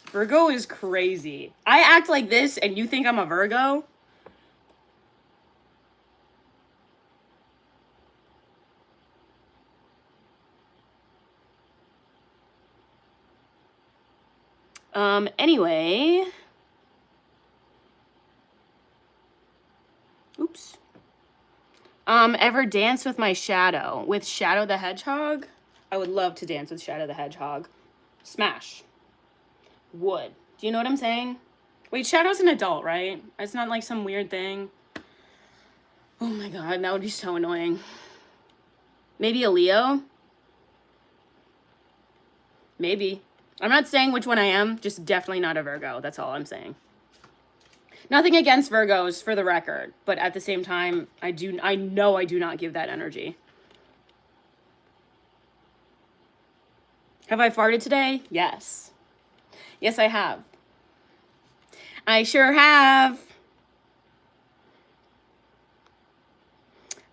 A: Virgo is crazy. I act like this and you think I'm a Virgo? Anyway. Oops. Ever dance with my shadow? With Shadow the Hedgehog? I would love to dance with Shadow the Hedgehog. Smash. Would. Do you know what I'm saying? Wait, Shadow's an adult, right? It's not like some weird thing. Oh my god, that would be so annoying. Maybe a Leo? Maybe. I'm not saying which one I am, just definitely not a Virgo. That's all I'm saying. Nothing against Virgos, for the record, but at the same time, I know I do not give that energy. Have I farted today? Yes. Yes, I have. I sure have.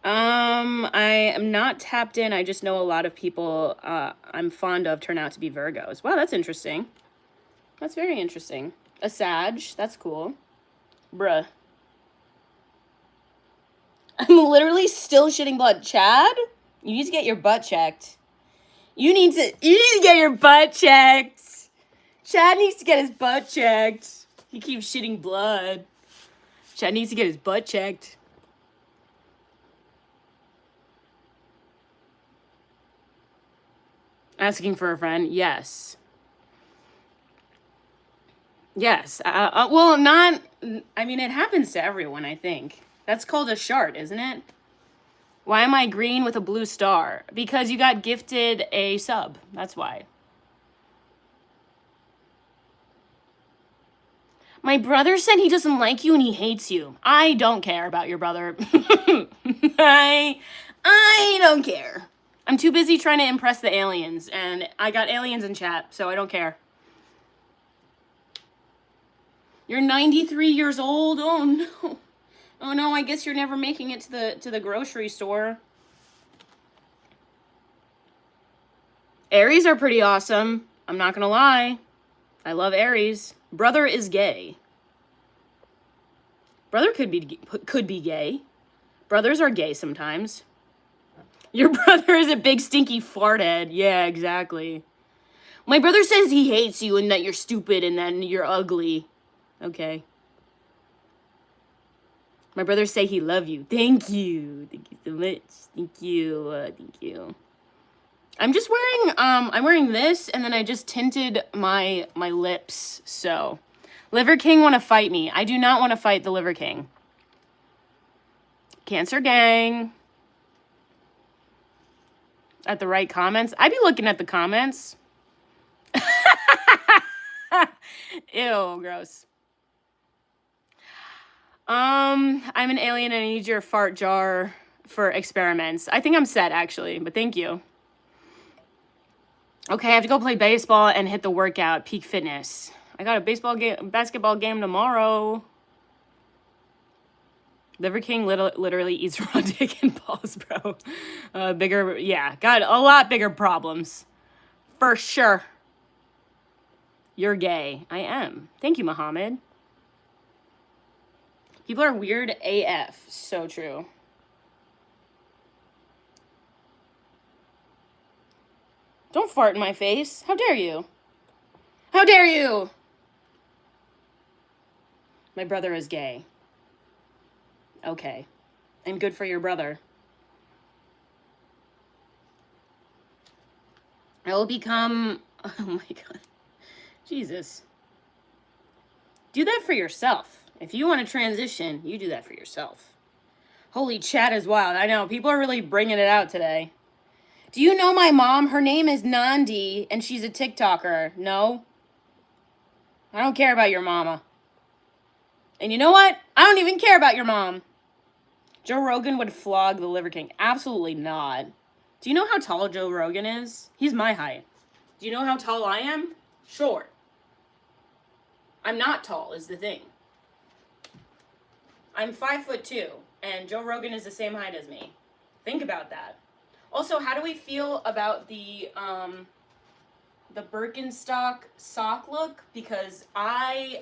A: I am not tapped in. I just know a lot of people I'm fond of turn out to be Virgos. Wow, that's interesting. That's very interesting. A Sag, that's cool. Bruh. I'm literally still shitting blood. Chad, you need to get your butt checked. You need to get your butt checked. Chad needs to get his butt checked. He keeps shitting blood. Chad needs to get his butt checked. Asking for a friend, yes. Yes. Well, not... I mean, it happens to everyone, I think. That's called a shart, isn't it? Why am I green with a blue star? Because you got gifted a sub. That's why. My brother said he doesn't like you and he hates you. I don't care about your brother. I don't care. I'm too busy trying to impress the aliens, and I got aliens in chat, so I don't care. You're 93 years old? Oh no. Oh no, I guess you're never making it to the grocery store. Aries are pretty awesome. I'm not gonna lie. I love Aries. Brother is gay. Brother could be gay. Brothers are gay sometimes. Your brother is a big stinky fart head. Yeah, exactly. My brother says he hates you and that you're stupid and that you're ugly. Okay. My brothers say he love you. Thank you. Thank you so much. Thank you. Thank you. I'm just wearing, I'm wearing this, and then I just tinted my lips, so. Liver King want to fight me. I do not want to fight the Liver King. Cancer gang. At the right comments. I be looking at the comments. Ew, gross. I'm an alien and I need your fart jar for experiments. I think I'm set, actually, but thank you. Okay, I have to go play baseball and hit the workout, peak fitness. I got a basketball game tomorrow. Liver King literally eats raw dick and balls, bro. Got a lot bigger problems. For sure. You're gay. I am. Thank you, Muhammad. People are weird AF. So true. Don't fart in my face. How dare you? How dare you? My brother is gay. Okay. I'm good for your brother. I will become... Oh my god. Jesus. Do that for yourself. If you want to transition, you do that for yourself. Holy, chat is wild. I know. People are really bringing it out today. Do you know my mom? Her name is Nandi, and she's a TikToker. No? I don't care about your mama. And you know what? I don't even care about your mom. Joe Rogan would flog the Liver King. Absolutely not. Do you know how tall Joe Rogan is? He's my height. Do you know how tall I am? Short. I'm not tall, is the thing. I'm 5'2", and Joe Rogan is the same height as me. Think about that. Also, how do we feel about the Birkenstock sock look? Because I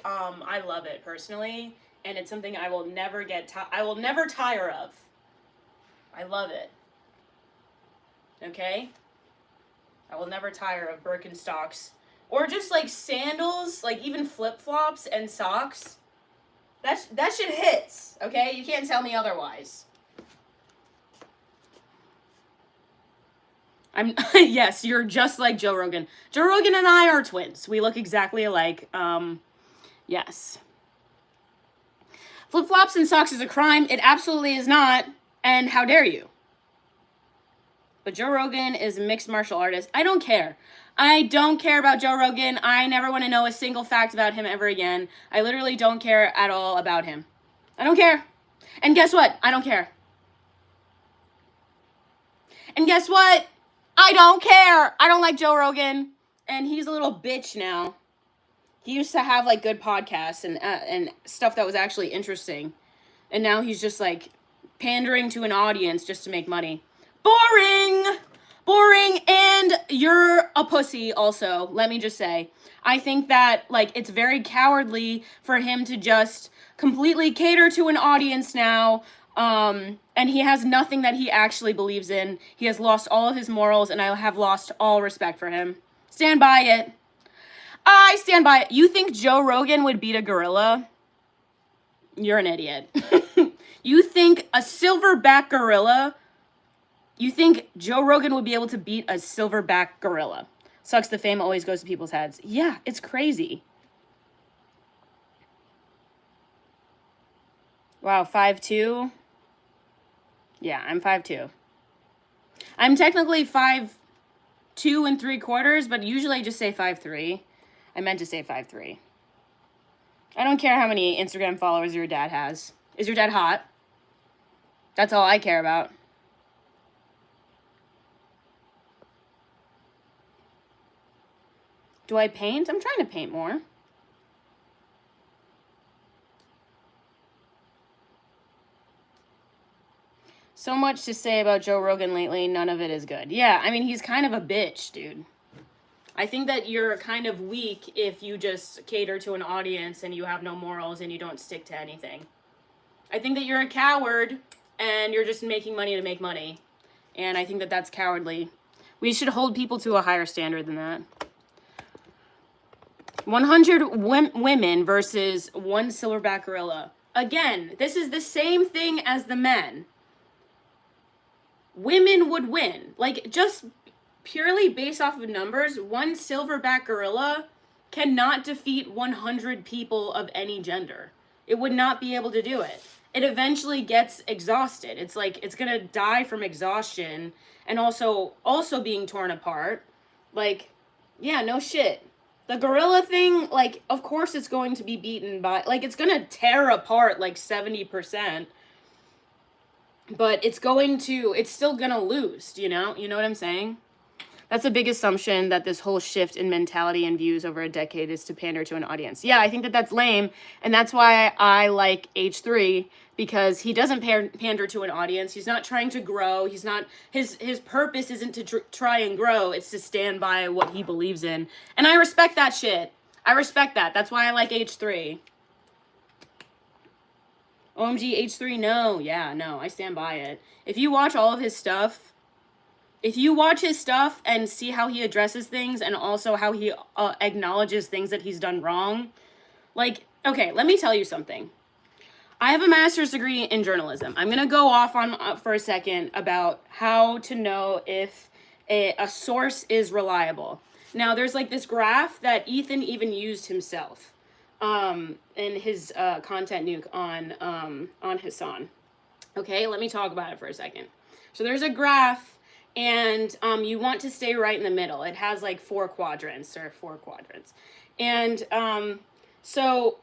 A: love it personally, and it's something I will never tire of. I love it. Okay? I will never tire of Birkenstocks. Or just like sandals, like even flip-flops and socks. That shit hits, okay? You can't tell me otherwise. Yes, you're just like Joe Rogan. Joe Rogan and I are twins. We look exactly alike. Yes. Flip-flops and socks is a crime. It absolutely is not. And how dare you? But Joe Rogan is a mixed martial artist. I don't care. I don't care about Joe Rogan. I never want to know a single fact about him ever again. I literally don't care at all about him. I don't care. And guess what? I don't care. And guess what? I don't care. I don't like Joe Rogan. And he's a little bitch now. He used to have like good podcasts and stuff that was actually interesting. And now he's just like pandering to an audience just to make money. Boring! Boring, and you're a pussy also, let me just say. I think that, like, it's very cowardly for him to just completely cater to an audience now,
B: And he has nothing that he actually believes in. He has lost all of his morals, and I have lost all respect for him. Stand by it. I stand by it. You think Joe Rogan would beat a gorilla? You're an idiot. You think a silverback gorilla? You think Joe Rogan would be able to beat a silverback gorilla? Sucks the fame always goes to people's heads. Yeah, it's crazy. Wow, 5'2"? Yeah, I'm 5'2". I'm technically 5'2" and 3/4, but usually I just say 5'3". I meant to say 5'3". I don't care how many Instagram followers your dad has. Is your dad hot? That's all I care about. Do I paint? I'm trying to paint more. So much to say about Joe Rogan lately, none of it is good. Yeah, I mean, he's kind of a bitch, dude. I think that you're kind of weak if you just cater to an audience and you have no morals and you don't stick to anything. I think that you're a coward and you're just making money to make money. And I think that that's cowardly. We should hold people to a higher standard than that. 100 women versus one silverback gorilla. Again, this is the same thing as the men. Women would win. Like, just purely based off of numbers, one silverback gorilla cannot defeat 100 people of any gender. It would not be able to do it. It eventually gets exhausted. It's like it's gonna die from exhaustion and also being torn apart. Like, yeah, no shit. The gorilla thing, like, of course it's going to be beaten by, like, it's gonna tear apart like 70%. But it's still gonna lose, you know? You know what I'm saying? That's a big assumption that this whole shift in mentality and views over a decade is to pander to an audience. Yeah, I think that that's lame, and that's why I like H3, because he doesn't pander to an audience. He's not trying to grow. He's not, his purpose isn't to try and grow. It's to stand by what he believes in. And I respect that shit. I respect that. That's why I like H3. OMG, H3, no. Yeah, no, I stand by it. If you watch all of his stuff, and see how he addresses things and also how he acknowledges things that he's done wrong, like, okay, let me tell you something. I have a master's degree in journalism. I'm going to go off on for a second about how to know if a source is reliable. Now, there's like this graph that Ethan even used himself in his content nuke on Hassan. Okay, let me talk about it for a second. So there's a graph, and you want to stay right in the middle. It has like four quadrants. And so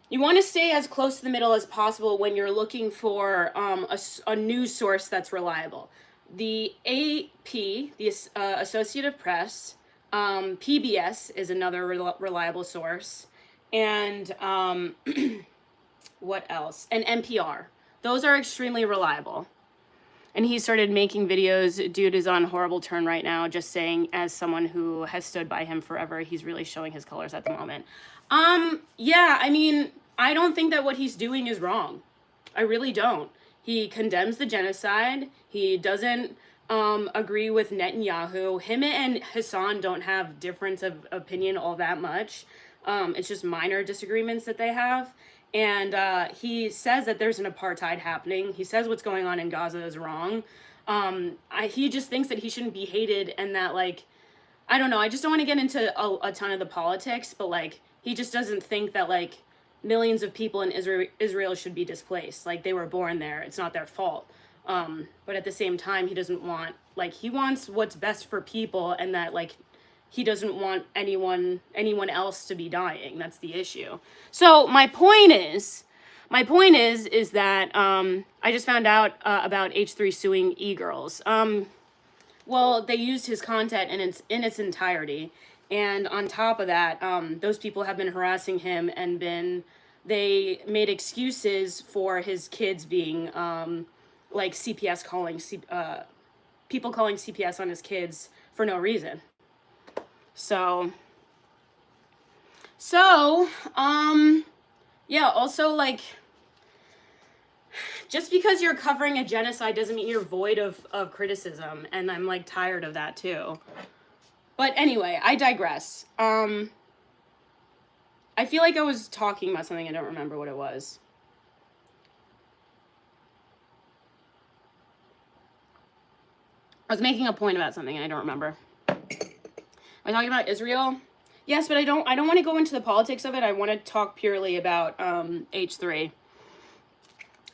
B: you want to stay as close to the middle as possible when you're looking for a news source that's reliable. The AP, the Associated Press, PBS is another reliable source, and what else? And NPR. Those are extremely reliable. And he started making videos. Dude is on horrible turn right now, just saying, as someone who has stood by him forever, he's really showing his colors at the moment. Yeah, I mean, I don't think that what he's doing is wrong. I really don't. He condemns the genocide. He doesn't agree with Netanyahu. Him and Hassan don't have difference of opinion all that much. It's just minor disagreements that they have. And he says that there's an apartheid happening. He says what's going on in Gaza is wrong. He just thinks that he shouldn't be hated, and that, like, I don't know, I just don't want to get into a ton of the politics, but, like, he just doesn't think that, like, millions of people in Israel should be displaced. Like, they were born there. It's not their fault. But at the same time, he doesn't want, like, he wants what's best for people, and that, like, he doesn't want anyone else to be dying. That's the issue. So my point is that I just found out about H3 suing e-girls. Well, they used his content in its entirety, and on top of that, those people have been harassing him, and they made excuses for his kids being like CPS people calling CPS on his kids for no reason. So, yeah, also, like, just because you're covering a genocide doesn't mean you're void of criticism, and I'm like tired of that too. But anyway, I digress. I feel like I was talking about something, I don't remember what it was. I was making a point about something and I don't remember. Am I talking about Israel? Yes, but I don't want to go into the politics of it. I want to talk purely about H3.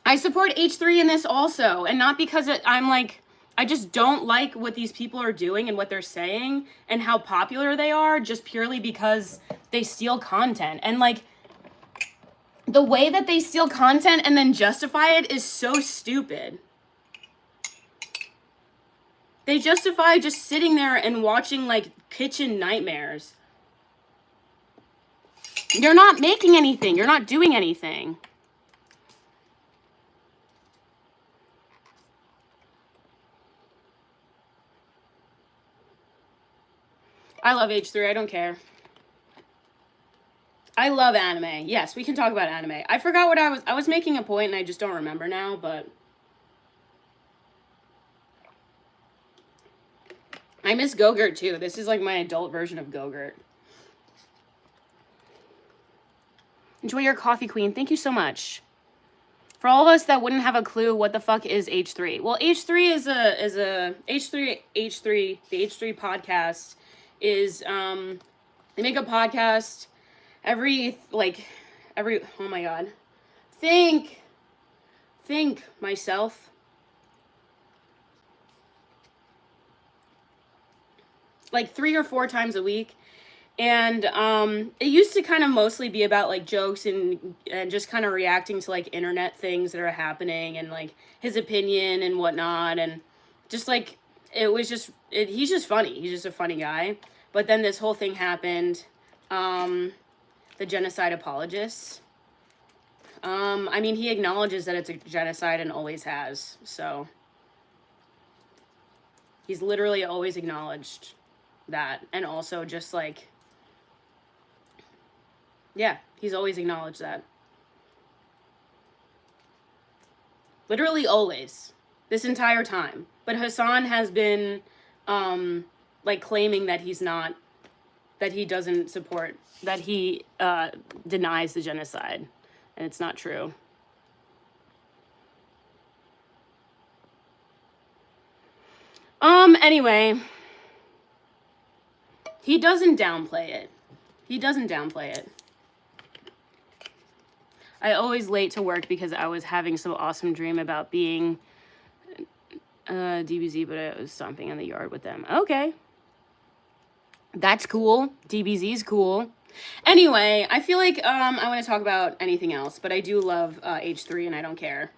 B: I support H3 in this also, and not because I'm like, I just don't like what these people are doing and what they're saying and how popular they are, just purely because they steal content. And like, the way that they steal content and then justify it is so stupid. They justify just sitting there and watching like kitchen nightmares. You're not making anything. You're not doing anything. I love H3. I don't care. I love anime. Yes, we can talk about anime. I forgot what I was making a point and I just don't remember now, but I miss Go-Gurt too. This is like my adult version of Go-Gurt. Enjoy your coffee, queen. Thank you so much. For all of us that wouldn't have a clue, what the fuck is H3? Well, H3 is the H3 podcast is they make a podcast every oh my god. Think myself. Like 3 or 4 times a week. And it used to kind of mostly be about like jokes and just kind of reacting to like internet things that are happening and like his opinion and whatnot. And just like, he's just funny. He's just a funny guy. But then this whole thing happened. The genocide apologists. I mean, he acknowledges that it's a genocide and always has. So he's literally always acknowledged that. And also just like, yeah, he's always acknowledged that. Literally always. This entire time. But Hassan has been, like, claiming that he's not, that he doesn't support, that he denies the genocide. And it's not true. Anyway. He doesn't downplay it. He doesn't downplay it. I always late to work because I was having some awesome dream about being DBZ, but I was stomping in the yard with them. Okay. That's cool. DBZ's cool. Anyway, I feel like I want to talk about anything else, but I do love H3 and I don't care.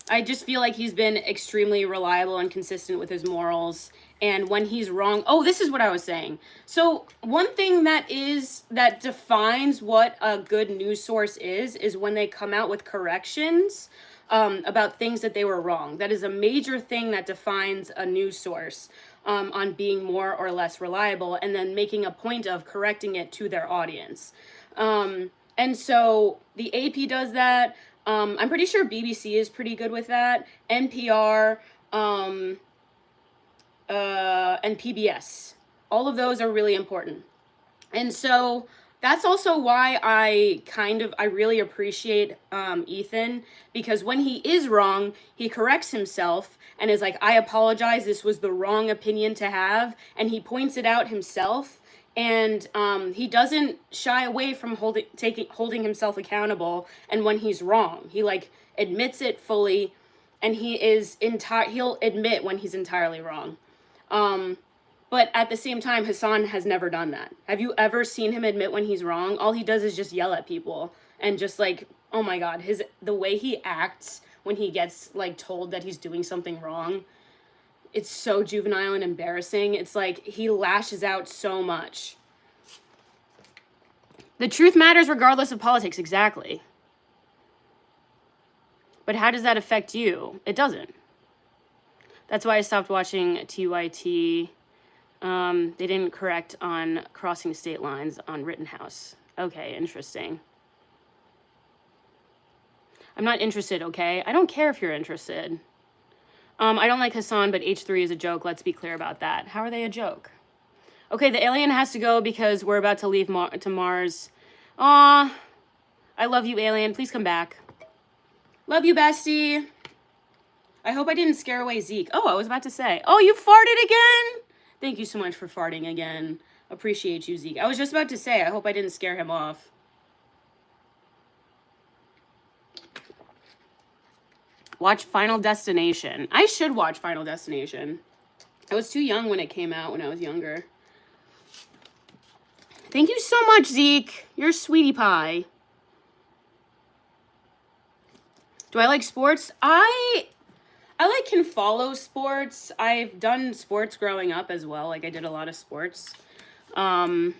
B: I just feel like he's been extremely reliable and consistent with his morals. And when he's wrong, oh, this is what I was saying. So one thing that defines what a good news source is when they come out with corrections about things that they were wrong. That is a major thing that defines a news source on being more or less reliable and then making a point of correcting it to their audience. And so the AP does that. I'm pretty sure BBC is pretty good with that. NPR, and PBS. All of those are really important. And so that's also why I really appreciate Ethan, because when he is wrong, he corrects himself and is like, I apologize, this was the wrong opinion to have, and he points it out himself, and he doesn't shy away from holding himself accountable, and when he's wrong, he like admits it fully, and he'll admit when he's entirely wrong. But at the same time, Hassan has never done that. Have you ever seen him admit when he's wrong? All he does is just yell at people and just like, oh my God, the way he acts when he gets like told that he's doing something wrong, it's so juvenile and embarrassing. It's like he lashes out so much. The truth matters regardless of politics, exactly. But how does that affect you? It doesn't. That's why I stopped watching TYT. They didn't correct on crossing state lines on Rittenhouse. Okay, interesting. I'm not interested, okay? I don't care if you're interested. I don't like Hassan, but H3 is a joke. Let's be clear about that. How are they a joke? Okay, the alien has to go because we're about to leave to Mars. Aw, I love you, alien. Please come back. Love you, bestie. I hope I didn't scare away Zeke. Oh, I was about to say. Oh, you farted again? Thank you so much for farting again. Appreciate you, Zeke. I was just about to say, I hope I didn't scare him off. Watch Final Destination. I should watch Final Destination. I was too young when it came out when I was younger. Thank you so much, Zeke. You're a sweetie pie. Do I like sports? I can follow sports. I've done sports growing up as well. Like I did a lot of sports. I'm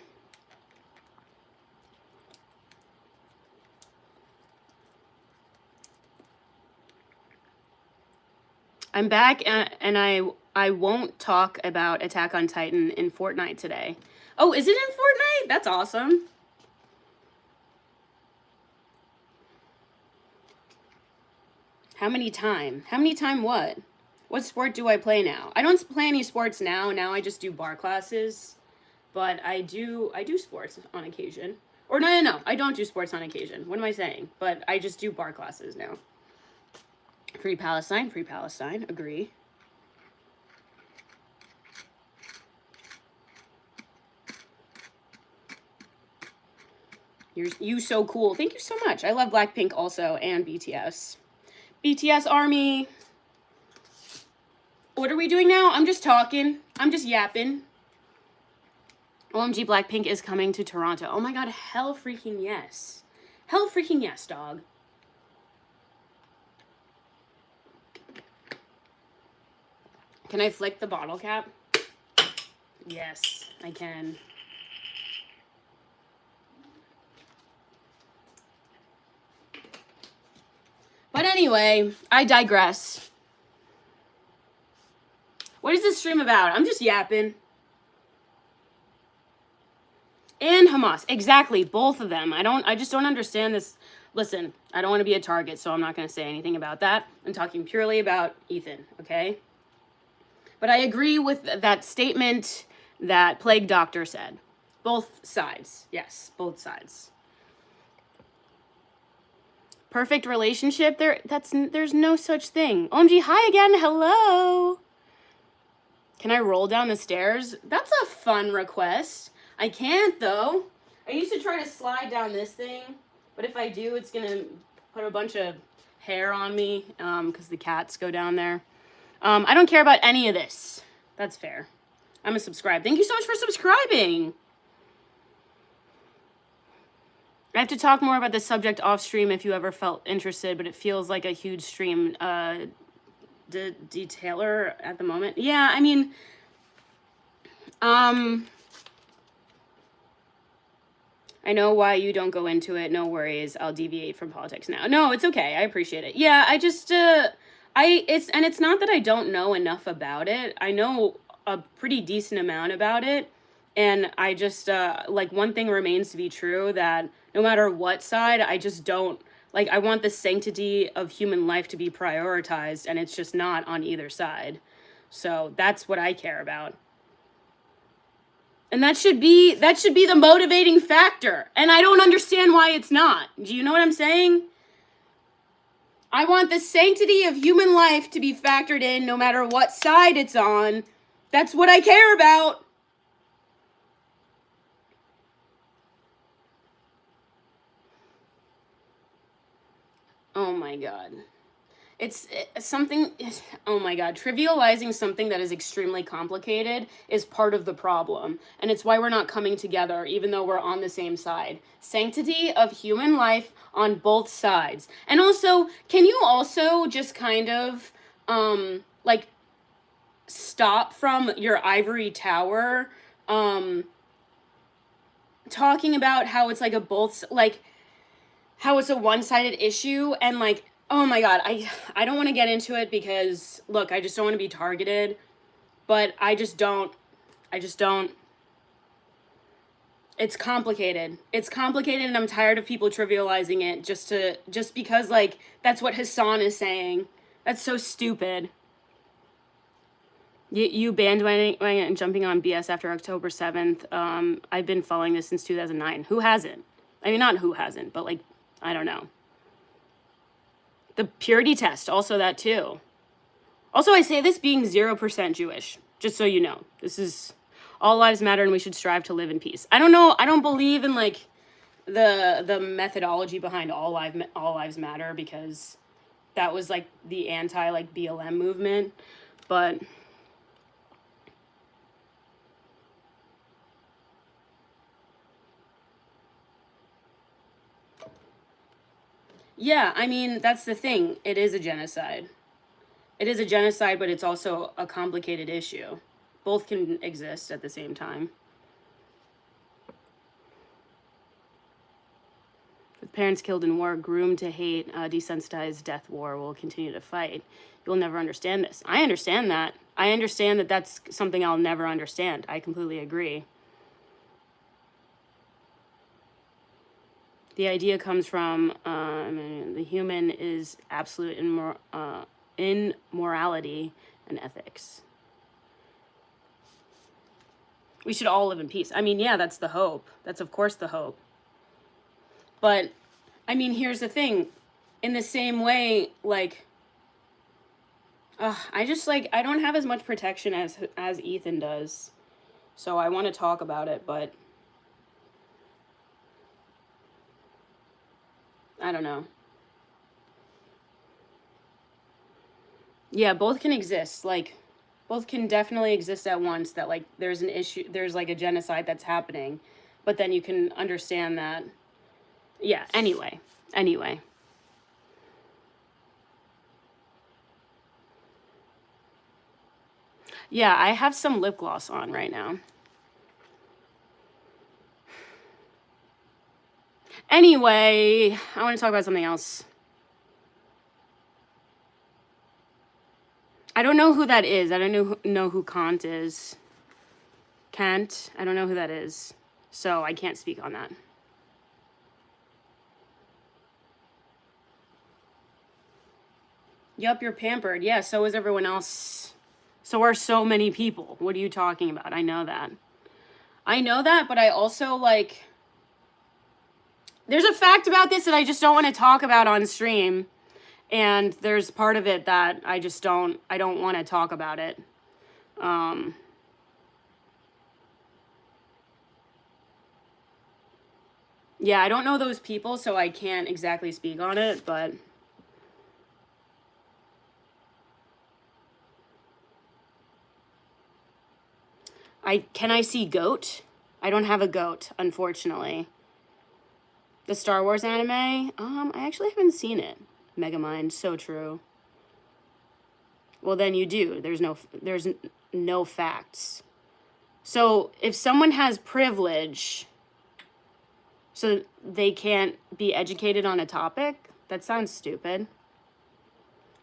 B: back and I won't talk about Attack on Titan in Fortnite today. Oh, is it in Fortnite? That's awesome. How many time? How many time what? What sport do I play now? I don't play any sports now. Now I just do bar classes. But I do sports on occasion. Or no. I don't do sports on occasion. What am I saying? But I just do bar classes now. Free Palestine. Agree. You so cool. Thank you so much. I love Blackpink also and BTS. BTS Army. What are we doing now? I'm just talking. I'm just yapping. OMG, Blackpink is coming to Toronto. Oh my god, hell freaking yes. Hell freaking yes, dog. Can I flick the bottle cap? Yes, I can. But anyway, I digress. What is this stream about? I'm just yapping. And Hamas. Exactly, both of them. I just don't understand this. Listen, I don't want to be a target, so I'm not going to say anything about that. I'm talking purely about Ethan, okay? But I agree with that statement that Plague Doctor said. Both sides. Yes, both sides. Perfect relationship? There's no such thing. OMG, hi again. Hello. Can I roll down the stairs? That's a fun request. I can't, though. I used to try to slide down this thing, but if I do, it's going to put a bunch of hair on me because the cats go down there. I don't care about any of this. That's fair. I'm a subscribe. Thank you so much for subscribing. I have to talk more about this subject off stream if you ever felt interested, but it feels like a huge stream detailer at the moment. Yeah, I mean, I know why you don't go into it. No worries. I'll deviate from politics now. No, it's okay. I appreciate it. Yeah, I just, it's not that I don't know enough about it. I know a pretty decent amount about it. And I just, like, one thing remains to be true, that no matter what side, I just don't, like, I want the sanctity of human life to be prioritized, and it's just not on either side. So that's what I care about. And that should be the motivating factor. And I don't understand why it's not. Do you know what I'm saying? I want the sanctity of human life to be factored in no matter what side it's on. That's what I care about. Oh my god. It's something, oh my god, trivializing something that is extremely complicated is part of the problem. And it's why we're not coming together, even though we're on the same side. Sanctity of human life on both sides. And also, can you also just kind of, like, stop from your ivory tower, talking about how it's like how it's a one-sided issue, and like, oh my god, I don't want to get into it because, look, I just don't want to be targeted, but I just don't It's complicated. It's complicated, and I'm tired of people trivializing it just because like that's what Hassan is saying. That's so stupid. You bandwagoning and jumping on BS after October 7th. I've been following this since 2009. Who hasn't? I mean, not who hasn't, but like, I don't know. The purity test, also that too. Also, I say this being 0% Jewish, just so you know. This is all lives matter and we should strive to live in peace. I don't know. I don't believe in like the methodology behind all lives matter, because that was like the anti like BLM movement, but yeah, I mean, that's the thing. It is a genocide. It is a genocide, but it's also a complicated issue. Both can exist at the same time. With parents killed in war, groomed to hate, desensitized, death war will continue to fight. You'll never understand this. I understand that. I understand that that's something I'll never understand. I completely agree. The idea comes from the human is absolute in morality and ethics. We should all live in peace. I mean, yeah, that's the hope. That's, of course, the hope. But, I mean, here's the thing. In the same way, like, I just, like, I don't have as much protection as Ethan does. So I want to talk about it, but I don't know. Yeah, both can exist. Like, both can definitely exist at once, that, like, there's an issue, there's, like, a genocide that's happening. But then you can understand that. Yeah, anyway. Yeah, I have some lip gloss on right now. Anyway, I want to talk about something else. I don't know who that is. I don't know who Kant is. Kant. I don't know who that is. So I can't speak on that. Yup, you're pampered. Yeah, so is everyone else. So are so many people. What are you talking about? I know that. I know that, but I also, like, there's a fact about this that I just don't want to talk about on stream. And there's part of it that I don't want to talk about it. Yeah, I don't know those people, so I can't exactly speak on it, but can I see goat? I don't have a goat, unfortunately. The Star Wars anime? I actually haven't seen it. Megamind, so true. Well, then you do. There's no facts. So if someone has privilege, so they can't be educated on a topic, that sounds stupid.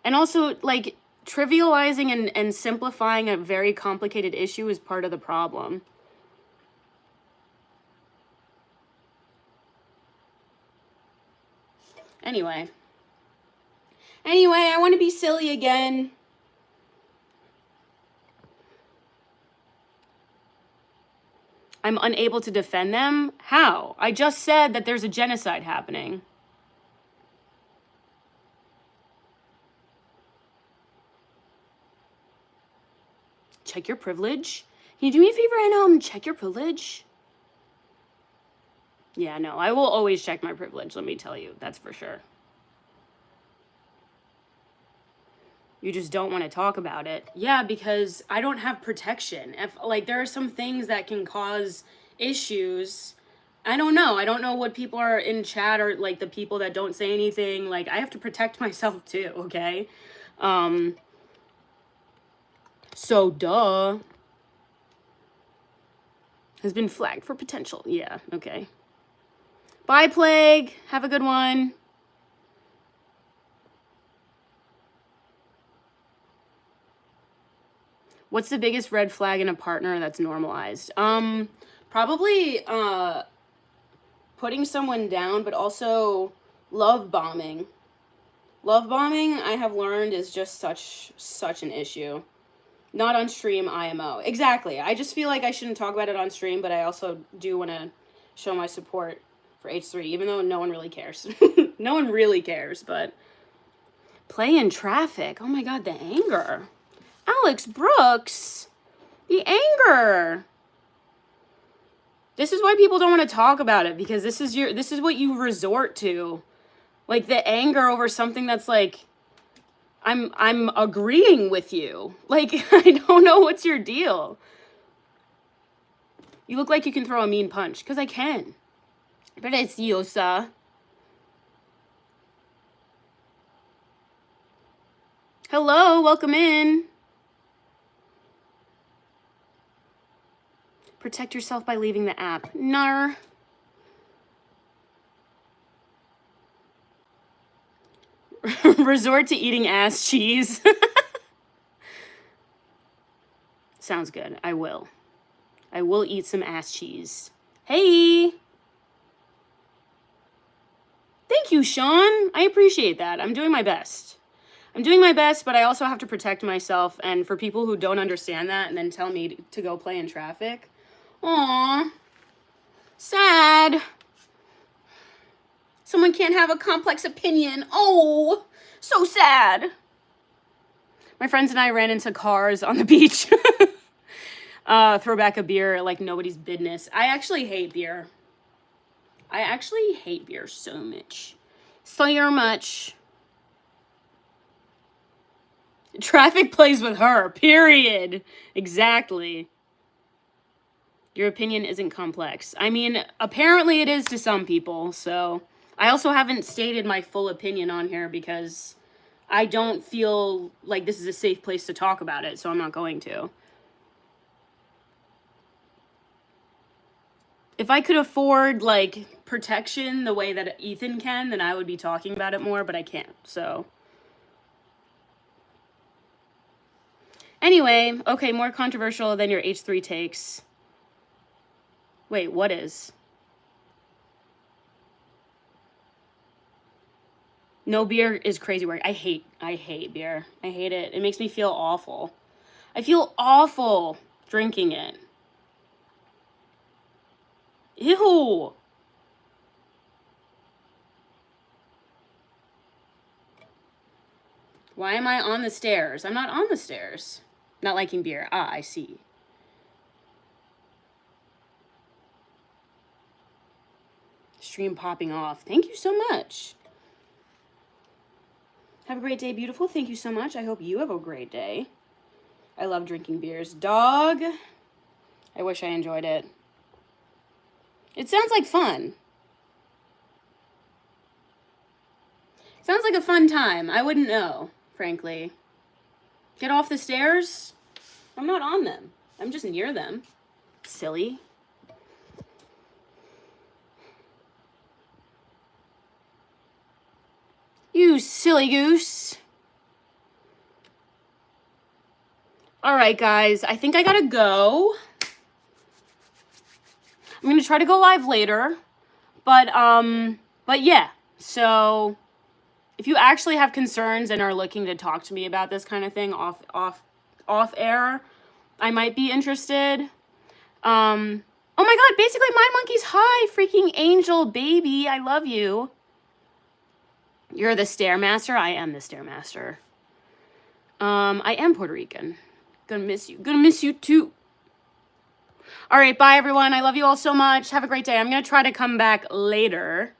B: And also, like, trivializing and simplifying a very complicated issue is part of the problem. Anyway, I want to be silly again. I'm unable to defend them? How? I just said that there's a genocide happening. Check your privilege? Can you do me a favor and check your privilege? Yeah, no, I will always check my privilege, let me tell you. That's for sure. You just don't want to talk about it. Yeah, because I don't have protection. If, like, there are some things that can cause issues. I don't know. I don't know what people are in chat, or, like, the people that don't say anything. Like, I have to protect myself too, okay? So, duh. Has been flagged for potential. Yeah, okay. Bye, Plague. Have a good one. What's the biggest red flag in a partner that's normalized? Probably putting someone down, but also love bombing. Love bombing, I have learned, is just such an issue. Not on stream, IMO. Exactly. I just feel like I shouldn't talk about it on stream, but I also do want to show my support for H3, even though no one really cares. No one really cares, but... Play in traffic. Oh my god, the anger. Alex Brooks! The anger! This is why people don't want to talk about it, because this is what you resort to. Like, the anger over something that's like, I'm agreeing with you. Like, I don't know what's your deal. You look like you can throw a mean punch, because I can. Preciosa. Hello, welcome in. Protect yourself by leaving the app. Nar. Resort to eating ass cheese. Sounds good. I will. I will eat some ass cheese. Hey! Thank you, Sean. I appreciate that. I'm doing my best. I'm doing my best, but I also have to protect myself. And for people who don't understand that and then tell me to go play in traffic, aww, sad. Someone can't have a complex opinion. Oh, so sad. My friends and I ran into cars on the beach. Throw back a beer like nobody's business. I actually hate beer. I actually hate beer so much. So much. Traffic plays with her, period. Exactly. Your opinion isn't complex. I mean, apparently it is to some people, so... I also haven't stated my full opinion on here because I don't feel like this is a safe place to talk about it, so I'm not going to. If I could afford, like, protection the way that Ethan can, then I would be talking about it more, but I can't, so... Anyway, okay, more controversial than your H3 takes. Wait, what is? No beer is crazy work. I hate beer. I hate it. It makes me feel awful. I feel awful drinking it. Ew. Why am I on the stairs? I'm not on the stairs. Not liking beer. Ah, I see. Stream popping off. Thank you so much. Have a great day, beautiful. Thank you so much. I hope you have a great day. I love drinking beers. Dog. I wish I enjoyed it. It sounds like fun. Sounds like a fun time. I wouldn't know, frankly. Get off the stairs? I'm not on them. I'm just near them. Silly. You silly goose. All right, guys. I think I gotta go. I'm gonna try to go live later. But yeah. So if you actually have concerns and are looking to talk to me about this kind of thing off air, I might be interested. Oh my god, basically Mind Monkeys, hi, freaking angel baby. I love you. You're the Stairmaster? I am the Stairmaster. I am Puerto Rican. Gonna miss you. Gonna miss you too. All right, bye everyone. I love you all so much. Have a great day. I'm gonna try to come back later.